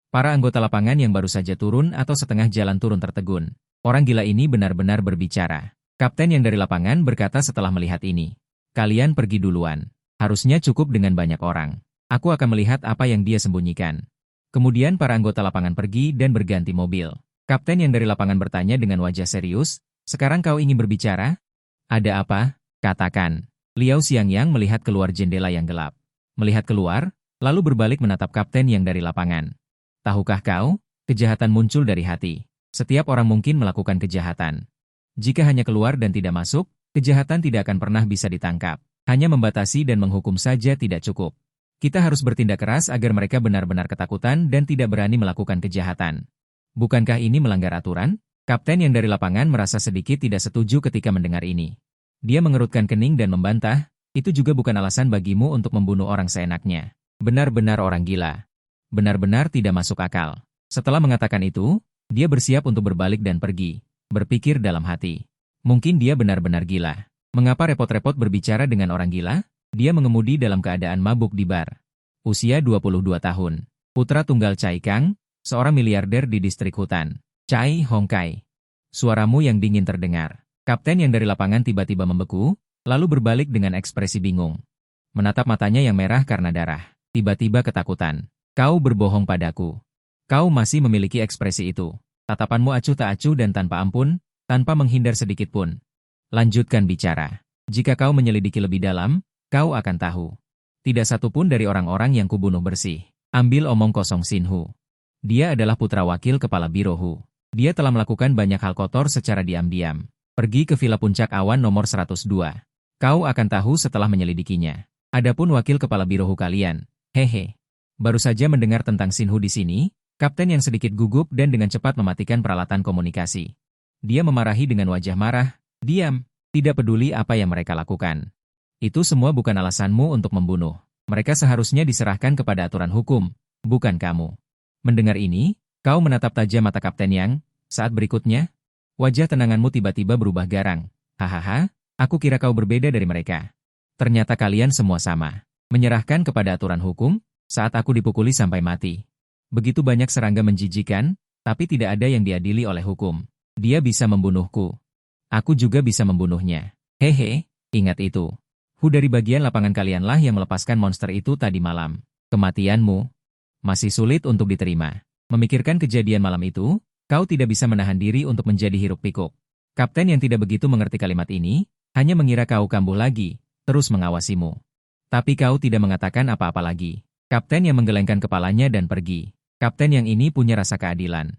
Para anggota lapangan yang baru saja turun atau setengah jalan turun tertegun. Orang gila ini benar-benar berbicara. Kapten yang dari lapangan berkata setelah melihat ini. "Kalian pergi duluan. Harusnya cukup dengan banyak orang. Aku akan melihat apa yang dia sembunyikan." Kemudian para anggota lapangan pergi dan berganti mobil. Kapten yang dari lapangan bertanya dengan wajah serius, "Sekarang kau ingin berbicara? Ada apa? Katakan." Liao Xiangyang melihat keluar jendela yang gelap. Melihat keluar, lalu berbalik menatap kapten yang dari lapangan. "Tahukah kau, kejahatan muncul dari hati. Setiap orang mungkin melakukan kejahatan. Jika hanya keluar dan tidak masuk, kejahatan tidak akan pernah bisa ditangkap. Hanya membatasi dan menghukum saja tidak cukup. Kita harus bertindak keras agar mereka benar-benar ketakutan dan tidak berani melakukan kejahatan. Bukankah ini melanggar aturan?" Kapten yang dari lapangan merasa sedikit tidak setuju ketika mendengar ini. Dia mengerutkan kening dan membantah, "Itu juga bukan alasan bagimu untuk membunuh orang seenaknya. Benar-benar orang gila. Benar-benar tidak masuk akal." Setelah mengatakan itu, dia bersiap untuk berbalik dan pergi. Berpikir dalam hati. Mungkin dia benar-benar gila. Mengapa repot-repot berbicara dengan orang gila? Dia mengemudi dalam keadaan mabuk di bar. Usia 22 tahun. Putra tunggal Cai Kang, seorang miliarder di distrik hutan. "Cai Hongkai." Suaramu yang dingin terdengar. Kapten yang dari lapangan tiba-tiba membeku, lalu berbalik dengan ekspresi bingung. Menatap matanya yang merah karena darah. Tiba-tiba ketakutan. "Kau berbohong padaku. Kau masih memiliki ekspresi itu. Tatapanmu acuh tak acuh dan tanpa ampun, tanpa menghindar sedikit pun. Lanjutkan bicara. Jika kau menyelidiki lebih dalam, kau akan tahu. Tidak satu pun dari orang-orang yang kubunuh bersih. Ambil omong kosong Sinhu. Dia adalah putra wakil kepala Biro Hu. Dia telah melakukan banyak hal kotor secara diam-diam. Pergi ke Villa Puncak Awan nomor 102. Kau akan tahu setelah menyelidikinya. Adapun wakil kepala Biro Hu kalian, hehe. Baru saja mendengar tentang Sinhu di sini, kapten yang sedikit gugup dan dengan cepat mematikan peralatan komunikasi. Dia memarahi dengan wajah marah, "Diam, tidak peduli apa yang mereka lakukan. Itu semua bukan alasanmu untuk membunuh. Mereka seharusnya diserahkan kepada aturan hukum, bukan kamu." Mendengar ini, kau menatap tajam mata Kapten Yang. Saat berikutnya, wajah tenanganmu tiba-tiba berubah garang. "Hahaha, aku kira kau berbeda dari mereka. Ternyata kalian semua sama. Menyerahkan kepada aturan hukum, saat aku dipukuli sampai mati. Begitu banyak serangga menjijikan, tapi tidak ada yang diadili oleh hukum. Dia bisa membunuhku. Aku juga bisa membunuhnya. Hehe, ingat itu. Hu dari bagian lapangan kalianlah yang melepaskan monster itu tadi malam. Kematianmu masih sulit untuk diterima. Memikirkan kejadian malam itu, kau tidak bisa menahan diri untuk menjadi hiruk-pikuk." Kapten yang tidak begitu mengerti kalimat ini, hanya mengira kau kambuh lagi, terus mengawasimu. Tapi kau tidak mengatakan apa-apa lagi. Kapten yang menggelengkan kepalanya dan pergi. Kapten yang ini punya rasa keadilan.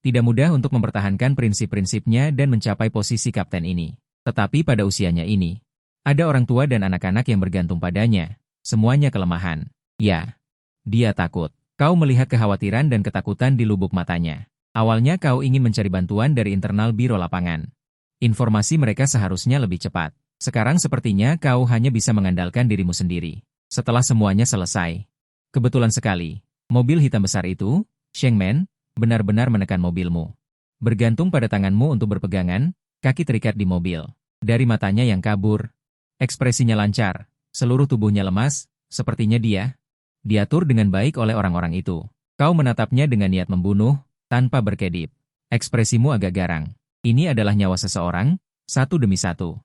Tidak mudah untuk mempertahankan prinsip-prinsipnya dan mencapai posisi kapten ini. Tetapi pada usianya ini, ada orang tua dan anak-anak yang bergantung padanya. Semuanya kelemahan. Ya, dia takut. Kau melihat kekhawatiran dan ketakutan di lubuk matanya. Awalnya kau ingin mencari bantuan dari internal biro lapangan. Informasi mereka seharusnya lebih cepat. Sekarang sepertinya kau hanya bisa mengandalkan dirimu sendiri. Setelah semuanya selesai. Kebetulan sekali, mobil hitam besar itu, Shengmen, benar-benar menekan mobilmu. Bergantung pada tanganmu untuk berpegangan, kaki terikat di mobil. Dari matanya yang kabur, ekspresinya lancar, seluruh tubuhnya lemas, sepertinya dia diatur dengan baik oleh orang-orang itu. Kau menatapnya dengan niat membunuh, tanpa berkedip. Ekspresimu agak garang. Ini adalah nyawa seseorang, satu demi satu.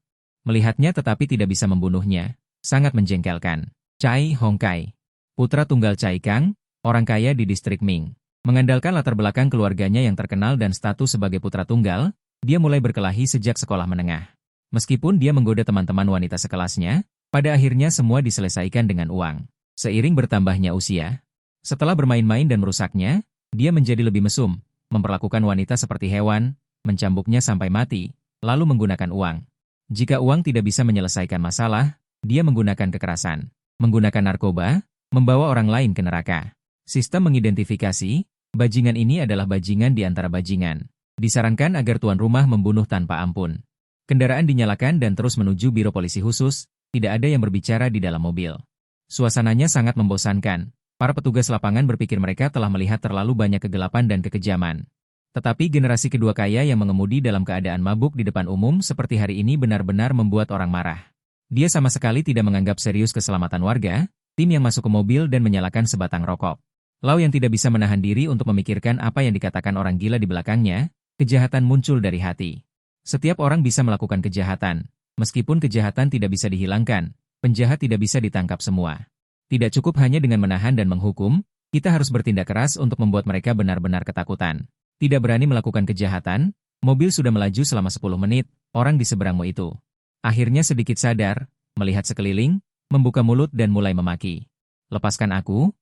Melihatnya tetapi tidak bisa membunuhnya, sangat menjengkelkan. Chai Hongkai, putra tunggal Chai Kang, orang kaya di distrik Ming. Mengandalkan latar belakang keluarganya yang terkenal dan status sebagai putra tunggal, dia mulai berkelahi sejak sekolah menengah. Meskipun dia menggoda teman-teman wanita sekelasnya, pada akhirnya semua diselesaikan dengan uang. Seiring bertambahnya usia, setelah bermain-main dan merusaknya, dia menjadi lebih mesum, memperlakukan wanita seperti hewan, mencambuknya sampai mati, lalu menggunakan uang. Jika uang tidak bisa menyelesaikan masalah, dia menggunakan kekerasan, menggunakan narkoba, membawa orang lain ke neraka. Sistem mengidentifikasi, bajingan ini adalah bajingan di antara bajingan. Disarankan agar tuan rumah membunuh tanpa ampun. Kendaraan dinyalakan dan terus menuju biro polisi khusus, tidak ada yang berbicara di dalam mobil. Suasananya sangat membosankan. Para petugas lapangan berpikir mereka telah melihat terlalu banyak kegelapan dan kekejaman. Tetapi generasi kedua kaya yang mengemudi dalam keadaan mabuk di depan umum seperti hari ini benar-benar membuat orang marah. Dia sama sekali tidak menganggap serius keselamatan warga, tim yang masuk ke mobil dan menyalakan sebatang rokok. Lau yang tidak bisa menahan diri untuk memikirkan apa yang dikatakan orang gila di belakangnya, kejahatan muncul dari hati. Setiap orang bisa melakukan kejahatan. Meskipun kejahatan tidak bisa dihilangkan, penjahat tidak bisa ditangkap semua. Tidak cukup hanya dengan menahan dan menghukum, kita harus bertindak keras untuk membuat mereka benar-benar ketakutan. Tidak berani melakukan kejahatan, mobil sudah melaju selama 10 menit, orang di seberangmu itu. Akhirnya sedikit sadar, melihat sekeliling, membuka mulut dan mulai memaki. Lepaskan aku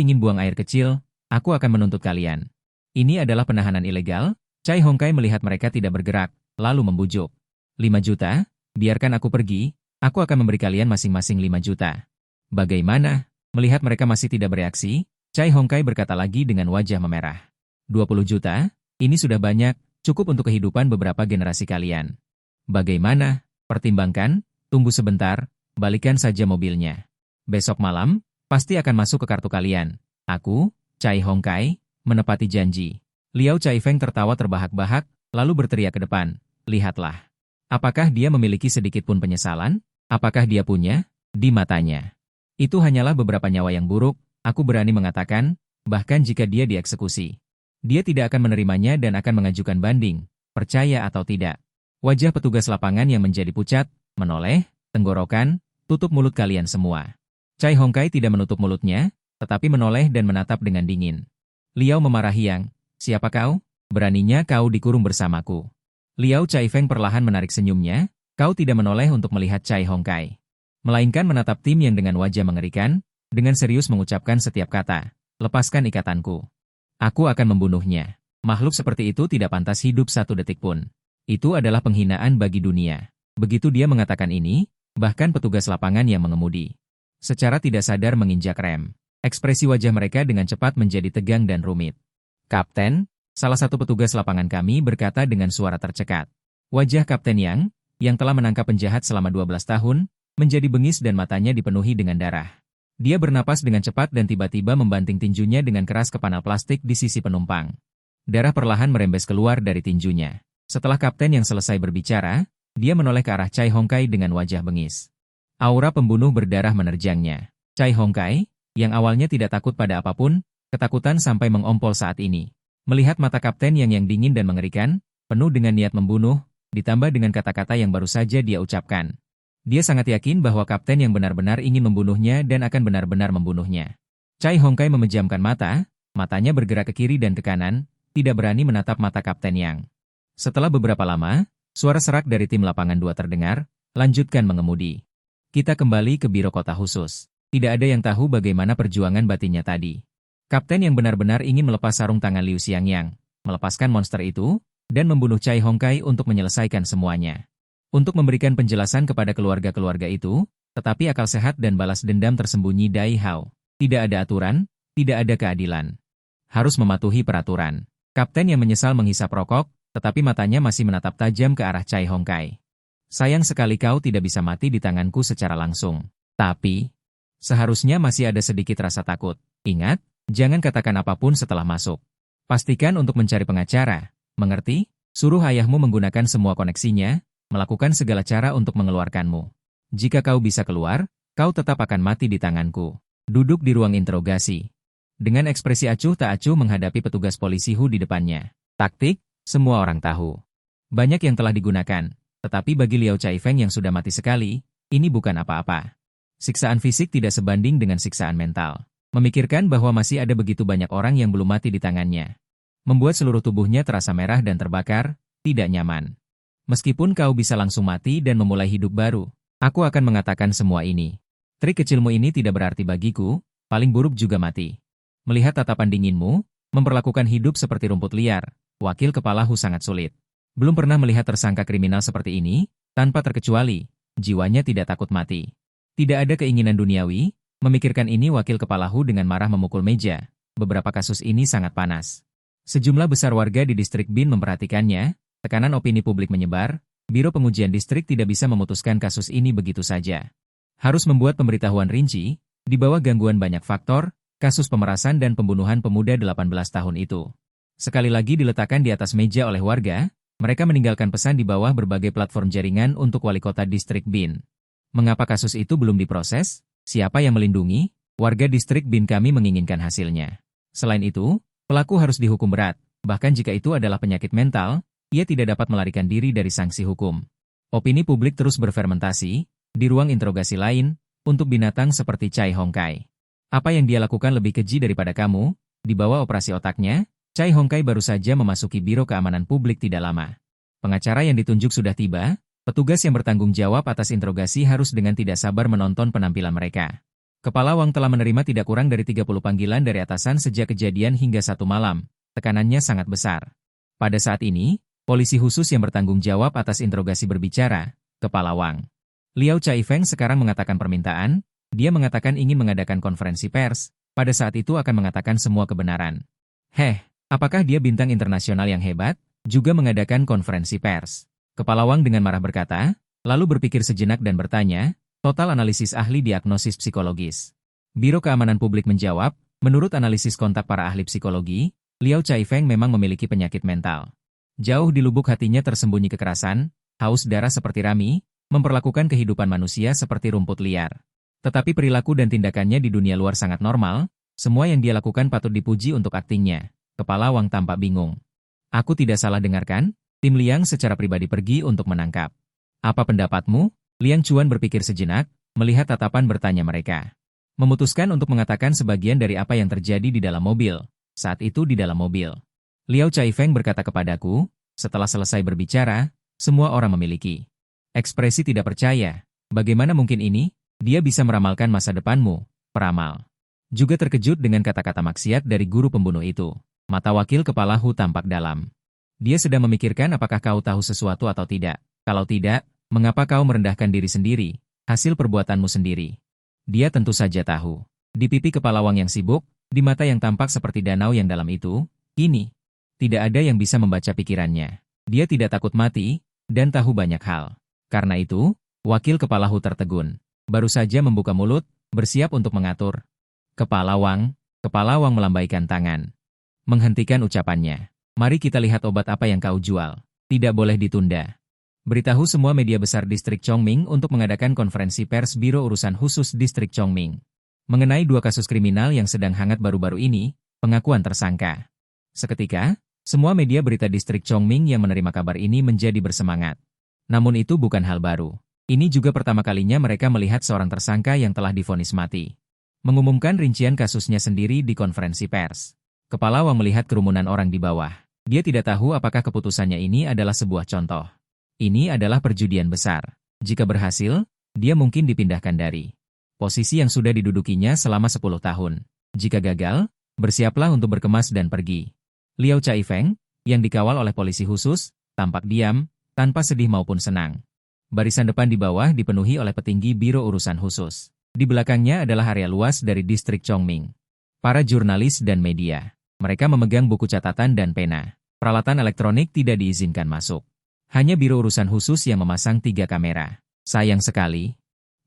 ingin buang air kecil, aku akan menuntut kalian. Ini adalah penahanan ilegal. Chai Hongkai melihat mereka tidak bergerak, lalu membujuk. 5 juta, biarkan aku pergi, aku akan memberi kalian masing-masing 5 juta. Bagaimana? Melihat mereka masih tidak bereaksi, Chai Hongkai berkata lagi dengan wajah memerah. 20 juta, ini sudah banyak, cukup untuk kehidupan beberapa generasi kalian. Bagaimana? Pertimbangkan, tunggu sebentar, balikan saja mobilnya. Besok malam, pasti akan masuk ke kartu kalian. Aku, Chai Hongkai, menepati janji. Liao Chai Feng tertawa terbahak-bahak, lalu berteriak ke depan. Lihatlah. Apakah dia memiliki sedikit pun penyesalan? Apakah dia punya? Di matanya. Itu hanyalah beberapa nyawa yang buruk, aku berani mengatakan, bahkan jika dia dieksekusi. Dia tidak akan menerimanya dan akan mengajukan banding, percaya atau tidak. Wajah petugas lapangan yang menjadi pucat, menoleh, tenggorokan, tutup mulut kalian semua. Chai Hongkai tidak menutup mulutnya, tetapi menoleh dan menatap dengan dingin. Liao memarahi Yang, siapa kau? Beraninya kau dikurung bersamaku. Liao Chai Feng perlahan menarik senyumnya, kau tidak menoleh untuk melihat Chai Hongkai. Melainkan menatap tim yang dengan wajah mengerikan, dengan serius mengucapkan setiap kata, lepaskan ikatanku. Aku akan membunuhnya. Makhluk seperti itu tidak pantas hidup 1 detik pun. Itu adalah penghinaan bagi dunia. Begitu dia mengatakan ini, bahkan petugas lapangan yang mengemudi secara tidak sadar menginjak rem. Ekspresi wajah mereka dengan cepat menjadi tegang dan rumit. Kapten, salah satu petugas lapangan kami berkata dengan suara tercekat. Wajah Kapten yang telah menangkap penjahat selama 12 tahun, menjadi bengis dan matanya dipenuhi dengan darah. Dia bernapas dengan cepat dan tiba-tiba membanting tinjunya dengan keras ke panel plastik di sisi penumpang. Darah perlahan merembes keluar dari tinjunya. Setelah kapten yang selesai berbicara, dia menoleh ke arah Chai Hongkai dengan wajah bengis. Aura pembunuh berdarah menerjangnya. Chai Hongkai, yang awalnya tidak takut pada apapun, ketakutan sampai mengompol saat ini. Melihat mata kapten yang dingin dan mengerikan, penuh dengan niat membunuh, ditambah dengan kata-kata yang baru saja dia ucapkan. Dia sangat yakin bahwa kapten yang benar-benar ingin membunuhnya dan akan benar-benar membunuhnya. Chai Hongkai memejamkan mata, matanya bergerak ke kiri dan ke kanan, tidak berani menatap mata Kapten Yang. Setelah beberapa lama, suara serak dari tim lapangan 2 terdengar, lanjutkan mengemudi. Kita kembali ke biro kota khusus. Tidak ada yang tahu bagaimana perjuangan batinnya tadi. Kapten yang benar-benar ingin melepas sarung tangan Liu Xiangyang, melepaskan monster itu, dan membunuh Chai Hongkai untuk menyelesaikan semuanya. Untuk memberikan penjelasan kepada keluarga-keluarga itu, tetapi akal sehat dan balas dendam tersembunyi Dai Hao. Tidak ada aturan, tidak ada keadilan. Harus mematuhi peraturan. Kapten yang menyesal menghisap rokok, tetapi matanya masih menatap tajam ke arah Chai Hongkai. Sayang sekali kau tidak bisa mati di tanganku secara langsung. Tapi, seharusnya masih ada sedikit rasa takut. Ingat, jangan katakan apapun setelah masuk. Pastikan untuk mencari pengacara. Mengerti? Suruh ayahmu menggunakan semua koneksinya, melakukan segala cara untuk mengeluarkanmu. Jika kau bisa keluar, kau tetap akan mati di tanganku. Duduk di ruang interogasi. Dengan ekspresi acuh tak acuh menghadapi petugas polisi Hu di depannya. Taktik, semua orang tahu. Banyak yang telah digunakan, tetapi bagi Liao Caifeng yang sudah mati sekali, ini bukan apa-apa. Siksaan fisik tidak sebanding dengan siksaan mental. Memikirkan bahwa masih ada begitu banyak orang yang belum mati di tangannya. Membuat seluruh tubuhnya terasa merah dan terbakar, tidak nyaman. Meskipun kau bisa langsung mati dan memulai hidup baru, aku akan mengatakan semua ini. Trik kecilmu ini tidak berarti bagiku, paling buruk juga mati. Melihat tatapan dinginmu, memperlakukan hidup seperti rumput liar, wakil kepala Hu sangat sulit. Belum pernah melihat tersangka kriminal seperti ini, tanpa terkecuali, jiwanya tidak takut mati. Tidak ada keinginan duniawi, memikirkan ini wakil kepala Hu dengan marah memukul meja. Beberapa kasus ini sangat panas. Sejumlah besar warga di distrik Bin memperhatikannya, tekanan opini publik menyebar, Biro Pengujian Distrik tidak bisa memutuskan kasus ini begitu saja. Harus membuat pemberitahuan rinci, di bawah gangguan banyak faktor, kasus pemerasan dan pembunuhan pemuda 18 tahun itu. Sekali lagi diletakkan di atas meja oleh warga, mereka meninggalkan pesan di bawah berbagai platform jaringan untuk wali kota distrik Bin. Mengapa kasus itu belum diproses? Siapa yang melindungi? Warga distrik Bin kami menginginkan hasilnya. Selain itu, pelaku harus dihukum berat, bahkan jika itu adalah penyakit mental, ia tidak dapat melarikan diri dari sanksi hukum. Opini publik terus berfermentasi, di ruang interogasi lain, untuk binatang seperti Chai Hongkai. Apa yang dia lakukan lebih keji daripada kamu? Di bawah operasi otaknya, Chai Hongkai baru saja memasuki Biro Keamanan Publik tidak lama. Pengacara yang ditunjuk sudah tiba, petugas yang bertanggung jawab atas interogasi harus dengan tidak sabar menonton penampilan mereka. Kepala Wang telah menerima tidak kurang dari 30 panggilan dari atasan sejak kejadian hingga 1 malam, tekanannya sangat besar. Pada saat ini, polisi khusus yang bertanggung jawab atas interogasi berbicara, Kepala Wang. Liao Caifeng sekarang mengatakan permintaan, dia mengatakan ingin mengadakan konferensi pers, pada saat itu akan mengatakan semua kebenaran. Apakah dia bintang internasional yang hebat, juga mengadakan konferensi pers? Kepala Wang dengan marah berkata, lalu berpikir sejenak dan bertanya, total analisis ahli diagnosis psikologis. Biro Keamanan Publik menjawab, menurut analisis kontak para ahli psikologi, Liao Caifeng memang memiliki penyakit mental. Jauh di lubuk hatinya tersembunyi kekerasan, haus darah seperti Rami, memperlakukan kehidupan manusia seperti rumput liar. Tetapi perilaku dan tindakannya di dunia luar sangat normal, semua yang dia lakukan patut dipuji untuk aktingnya. Kepala Wang tampak bingung. Aku tidak salah dengarkan? Tim Liang secara pribadi pergi untuk menangkap. Apa pendapatmu? Liang Chuan berpikir sejenak, melihat tatapan bertanya mereka. Memutuskan untuk mengatakan sebagian dari apa yang terjadi di dalam mobil. Saat itu di dalam mobil. Liao Caifeng berkata kepadaku, setelah selesai berbicara, semua orang memiliki ekspresi tidak percaya. Bagaimana mungkin ini? Dia bisa meramalkan masa depanmu, peramal. Juga terkejut dengan kata-kata maksiat dari guru pembunuh itu. Mata wakil kepala Hu tampak dalam. Dia sedang memikirkan apakah kau tahu sesuatu atau tidak. Kalau tidak, mengapa kau merendahkan diri sendiri, hasil perbuatanmu sendiri? Dia tentu saja tahu. Di pipi kepala Wang yang sibuk, di mata yang tampak seperti danau yang dalam itu, ini. Tidak ada yang bisa membaca pikirannya. Dia tidak takut mati, dan tahu banyak hal. Karena itu, wakil kepala Hu tertegun. Baru saja membuka mulut, bersiap untuk mengatur. Kepala Wang melambaikan tangan. Menghentikan ucapannya. Mari kita lihat obat apa yang kau jual. Tidak boleh ditunda. Beritahu semua media besar distrik Chongming untuk mengadakan konferensi pers Biro Urusan Khusus Distrik Chongming. Mengenai 2 kasus kriminal yang sedang hangat baru-baru ini, pengakuan tersangka. Seketika, semua media berita distrik Chongming yang menerima kabar ini menjadi bersemangat. Namun itu bukan hal baru. Ini juga pertama kalinya mereka melihat seorang tersangka yang telah divonis mati. Mengumumkan rincian kasusnya sendiri di konferensi pers. Kepala Wang melihat kerumunan orang di bawah. Dia tidak tahu apakah keputusannya ini adalah sebuah contoh. Ini adalah perjudian besar. Jika berhasil, dia mungkin dipindahkan dari posisi yang sudah didudukinya selama 10 tahun. Jika gagal, bersiaplah untuk berkemas dan pergi. Liao Caifeng, yang dikawal oleh polisi khusus, tampak diam, tanpa sedih maupun senang. Barisan depan di bawah dipenuhi oleh petinggi Biro Urusan Khusus. Di belakangnya adalah area luas dari distrik Chongming. Para jurnalis dan media. Mereka memegang buku catatan dan pena. Peralatan elektronik tidak diizinkan masuk. Hanya Biro Urusan Khusus yang memasang 3 kamera. Sayang sekali.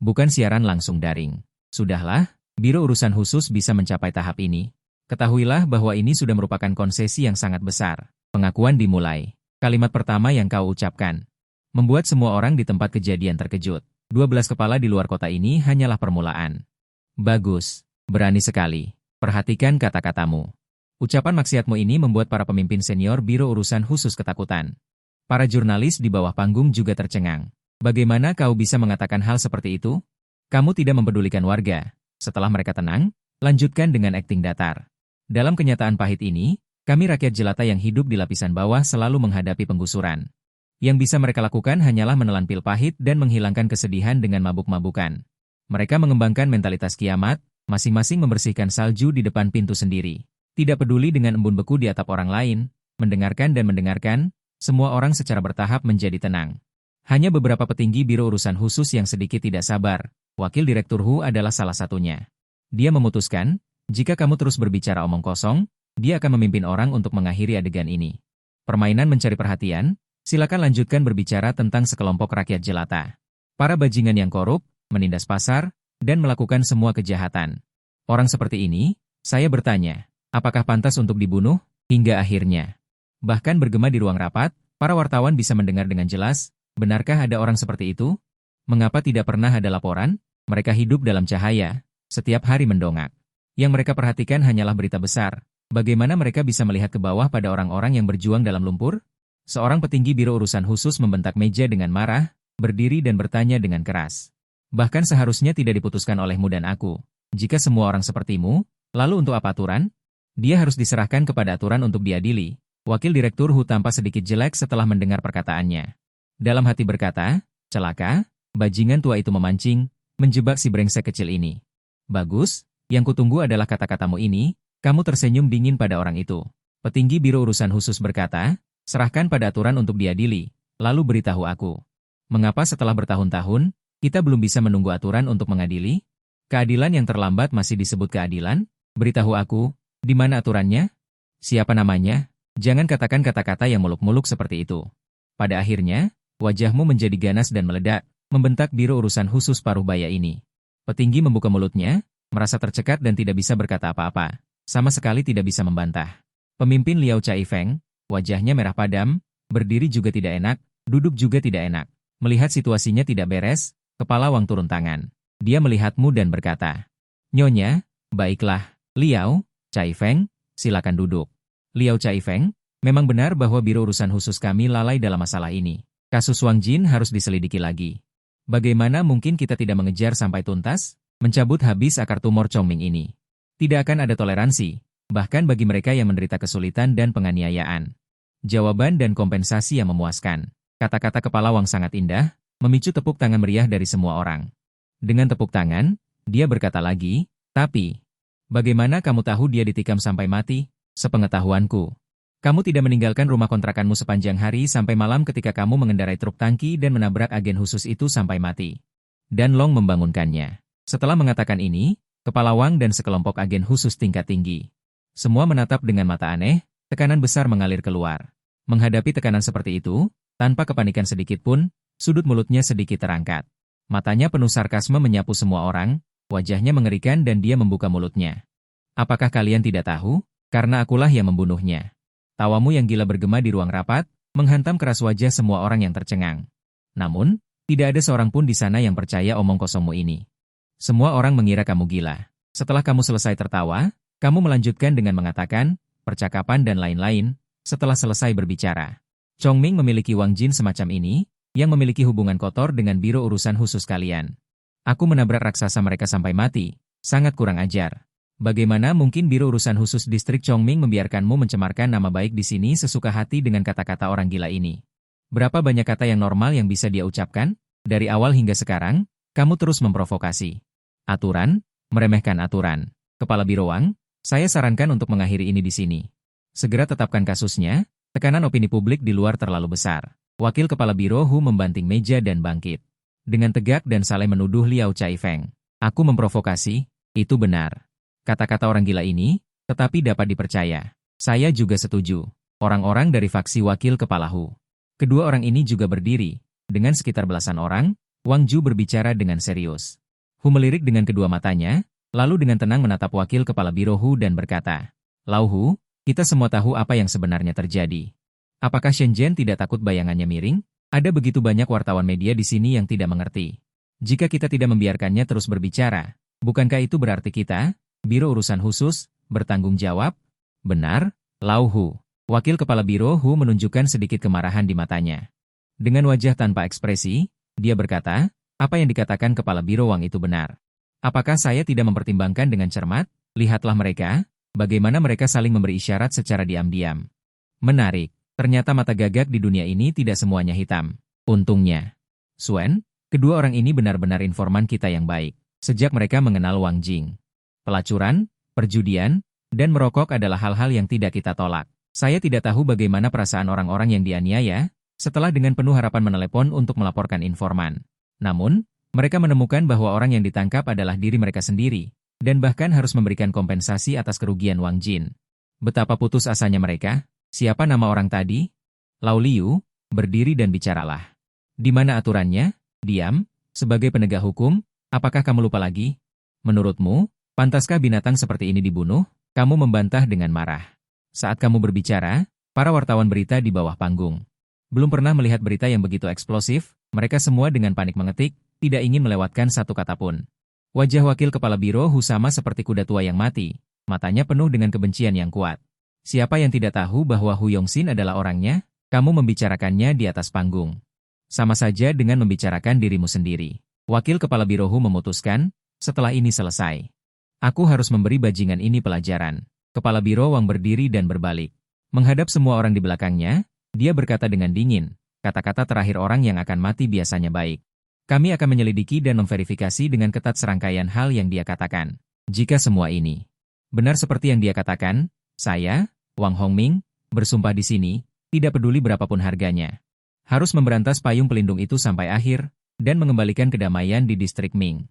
Bukan siaran langsung daring. Sudahlah, Biro Urusan Khusus bisa mencapai tahap ini. Ketahuilah bahwa ini sudah merupakan konsesi yang sangat besar. Pengakuan dimulai. Kalimat pertama yang kau ucapkan membuat semua orang di tempat kejadian terkejut. 12 kepala di luar kota ini hanyalah permulaan. Bagus, berani sekali. Perhatikan kata-katamu. Ucapan maksiatmu ini membuat para pemimpin senior Biro Urusan Khusus ketakutan. Para jurnalis di bawah panggung juga tercengang. Bagaimana kau bisa mengatakan hal seperti itu? Kamu tidak mempedulikan warga. Setelah mereka tenang, lanjutkan dengan akting datar. Dalam kenyataan pahit ini, kami rakyat jelata yang hidup di lapisan bawah selalu menghadapi penggusuran. Yang bisa mereka lakukan hanyalah menelan pil pahit dan menghilangkan kesedihan dengan mabuk-mabukan. Mereka mengembangkan mentalitas kiamat, masing-masing membersihkan salju di depan pintu sendiri. Tidak peduli dengan embun beku di atap orang lain, mendengarkan dan mendengarkan, semua orang secara bertahap menjadi tenang. Hanya beberapa petinggi Biro Urusan Khusus yang sedikit tidak sabar, Wakil Direktur Hu adalah salah satunya. Dia memutuskan, jika kamu terus berbicara omong kosong, dia akan memimpin orang untuk mengakhiri adegan ini. Permainan mencari perhatian, silakan lanjutkan berbicara tentang sekelompok rakyat jelata. Para bajingan yang korup, menindas pasar, dan melakukan semua kejahatan. Orang seperti ini, saya bertanya, apakah pantas untuk dibunuh? Hingga akhirnya. Bahkan bergema di ruang rapat, para wartawan bisa mendengar dengan jelas, benarkah ada orang seperti itu? Mengapa tidak pernah ada laporan? Mereka hidup dalam cahaya, setiap hari mendongak. Yang mereka perhatikan hanyalah berita besar. Bagaimana mereka bisa melihat ke bawah pada orang-orang yang berjuang dalam lumpur? Seorang petinggi Biro Urusan Khusus membentak meja dengan marah, berdiri dan bertanya dengan keras. Bahkan seharusnya tidak diputuskan olehmu dan aku. Jika semua orang sepertimu, lalu untuk apa aturan? Dia harus diserahkan kepada aturan untuk diadili. Wakil Direktur Hu tampak sedikit jelek setelah mendengar perkataannya. Dalam hati berkata, celaka, bajingan tua itu memancing, menjebak si brengsek kecil ini. Bagus, yang kutunggu adalah kata-katamu ini. Kamu tersenyum dingin pada orang itu. Petinggi Biro Urusan Khusus berkata, serahkan pada aturan untuk diadili, lalu beritahu aku. Mengapa setelah bertahun-tahun, kita belum bisa menunggu aturan untuk mengadili? Keadilan yang terlambat masih disebut keadilan? Beritahu aku, di mana aturannya? Siapa namanya? Jangan katakan kata-kata yang muluk-muluk seperti itu. Pada akhirnya, wajahmu menjadi ganas dan meledak, membentak Biro Urusan Khusus paruh baya ini. Petinggi membuka mulutnya, merasa tercekat dan tidak bisa berkata apa-apa. Sama sekali tidak bisa membantah. Pemimpin Liao Caifeng, wajahnya merah padam, berdiri juga tidak enak, duduk juga tidak enak. Melihat situasinya tidak beres, kepala Wang turun tangan. Dia melihatmu dan berkata, Nyonya, baiklah, Liao Caifeng, silakan duduk. Liao Caifeng, memang benar bahwa Biro Urusan Khusus kami lalai dalam masalah ini. Kasus Wang Jin harus diselidiki lagi. Bagaimana mungkin kita tidak mengejar sampai tuntas? Mencabut habis akar tumor Chongming ini. Tidak akan ada toleransi, bahkan bagi mereka yang menderita kesulitan dan penganiayaan. Jawaban dan kompensasi yang memuaskan. Kata-kata kepala Wang sangat indah, memicu tepuk tangan meriah dari semua orang. Dengan tepuk tangan, dia berkata lagi, tapi, bagaimana kamu tahu dia ditikam sampai mati? Sepengetahuanku, kamu tidak meninggalkan rumah kontrakanmu sepanjang hari sampai malam ketika kamu mengendarai truk tangki dan menabrak agen khusus itu sampai mati. Dan Long membangunkannya. Setelah mengatakan ini, Kepala Wang dan sekelompok agen khusus tingkat tinggi. Semua menatap dengan mata aneh, tekanan besar mengalir keluar. Menghadapi tekanan seperti itu, tanpa kepanikan sedikit pun, sudut mulutnya sedikit terangkat. Matanya penuh sarkasme menyapu semua orang, wajahnya mengerikan dan dia membuka mulutnya. Apakah kalian tidak tahu? Karena akulah yang membunuhnya. Tawamu yang gila bergema di ruang rapat, menghantam keras wajah semua orang yang tercengang. Namun, tidak ada seorang pun di sana yang percaya omong kosongmu ini. Semua orang mengira kamu gila. Setelah kamu selesai tertawa, kamu melanjutkan dengan mengatakan, percakapan dan lain-lain, setelah selesai berbicara. Chongming memiliki Wang Jin semacam ini, yang memiliki hubungan kotor dengan Biro Urusan Khusus kalian. Aku menabrak raksasa mereka sampai mati, sangat kurang ajar. Bagaimana mungkin Biro Urusan Khusus Distrik Chongming membiarkanmu mencemarkan nama baik di sini sesuka hati dengan kata-kata orang gila ini? Berapa banyak kata yang normal yang bisa dia ucapkan? Dari awal hingga sekarang, kamu terus memprovokasi. Aturan, meremehkan aturan. Kepala Biro Wang, saya sarankan untuk mengakhiri ini di sini. Segera tetapkan kasusnya, tekanan opini publik di luar terlalu besar. Wakil Kepala Biro Hu membanting meja dan bangkit. Dengan tegak dan saling menuduh Liao Caifeng. Aku memprovokasi, itu benar. Kata-kata orang gila ini, tetapi dapat dipercaya. Saya juga setuju. Orang-orang dari faksi Wakil Kepala Hu. Kedua orang ini juga berdiri. Dengan sekitar belasan orang, Wang Ju berbicara dengan serius. Hu melirik dengan kedua matanya, lalu dengan tenang menatap Wakil Kepala Biro Hu dan berkata, Lau Hu, kita semua tahu apa yang sebenarnya terjadi. Apakah Shenzhen tidak takut bayangannya miring? Ada begitu banyak wartawan media di sini yang tidak mengerti. Jika kita tidak membiarkannya terus berbicara, bukankah itu berarti kita, Biro Urusan Khusus, bertanggung jawab? Benar, Lau Hu. Wakil Kepala Biro Hu menunjukkan sedikit kemarahan di matanya. Dengan wajah tanpa ekspresi, dia berkata, apa yang dikatakan Kepala Biro Wang itu benar. Apakah saya tidak mempertimbangkan dengan cermat? Lihatlah mereka, bagaimana mereka saling memberi isyarat secara diam-diam. Menarik. Ternyata mata gagak di dunia ini tidak semuanya hitam. Untungnya. Suen, kedua orang ini benar-benar informan kita yang baik. Sejak mereka mengenal Wang Jing. Pelacuran, perjudian, dan merokok adalah hal-hal yang tidak kita tolak. Saya tidak tahu bagaimana perasaan orang-orang yang dianiaya, setelah dengan penuh harapan menelepon untuk melaporkan informan. Namun, mereka menemukan bahwa orang yang ditangkap adalah diri mereka sendiri, dan bahkan harus memberikan kompensasi atas kerugian Wang Jin. Betapa putus asanya mereka. Siapa nama orang tadi? Lau Liu, berdiri dan bicaralah. Di mana aturannya? Diam, sebagai penegak hukum, apakah kamu lupa lagi? Menurutmu, pantaskah binatang seperti ini dibunuh? Kamu membantah dengan marah. Saat kamu berbicara, para wartawan berita di bawah panggung. Belum pernah melihat berita yang begitu eksplosif, mereka semua dengan panik mengetik, tidak ingin melewatkan satu kata pun. Wajah wakil kepala biro Hu sama seperti kuda tua yang mati, matanya penuh dengan kebencian yang kuat. Siapa yang tidak tahu bahwa Hu Yongxin adalah orangnya? Kamu membicarakannya di atas panggung. Sama saja dengan membicarakan dirimu sendiri. Wakil Kepala Biro Hu memutuskan, setelah ini selesai. Aku harus memberi bajingan ini pelajaran. Kepala Biro Wang berdiri dan berbalik. Menghadap semua orang di belakangnya, dia berkata dengan dingin, kata-kata terakhir orang yang akan mati biasanya baik. Kami akan menyelidiki dan memverifikasi dengan ketat serangkaian hal yang dia katakan. Jika semua ini benar seperti yang dia katakan, saya, Wang Hongming, bersumpah di sini, tidak peduli berapapun harganya. Harus memberantas payung pelindung itu sampai akhir, dan mengembalikan kedamaian di distrik Ming.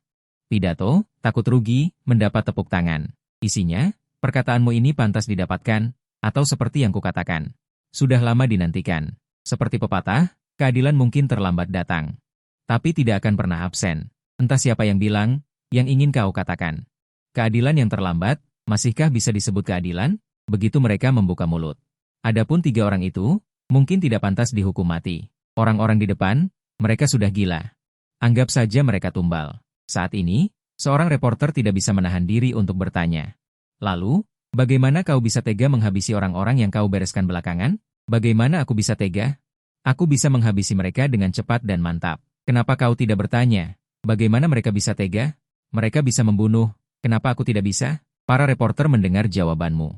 Pidato, takut rugi, mendapat tepuk tangan. Isinya, perkataanmu ini pantas didapatkan, atau seperti yang kukatakan. Sudah lama dinantikan. Seperti pepatah, keadilan mungkin terlambat datang. Tapi tidak akan pernah absen. Entah siapa yang bilang, yang ingin kau katakan. Keadilan yang terlambat, masihkah bisa disebut keadilan? Begitu mereka membuka mulut. Adapun tiga orang itu, mungkin tidak pantas dihukum mati. Orang-orang di depan, mereka sudah gila. Anggap saja mereka tumbal. Saat ini, seorang reporter tidak bisa menahan diri untuk bertanya. Lalu, bagaimana kau bisa tega menghabisi orang-orang yang kau bereskan belakangan? Bagaimana aku bisa tega? Aku bisa menghabisi mereka dengan cepat dan mantap. Kenapa kau tidak bertanya? Bagaimana mereka bisa tega? Mereka bisa membunuh. Kenapa aku tidak bisa? Para reporter mendengar jawabanmu.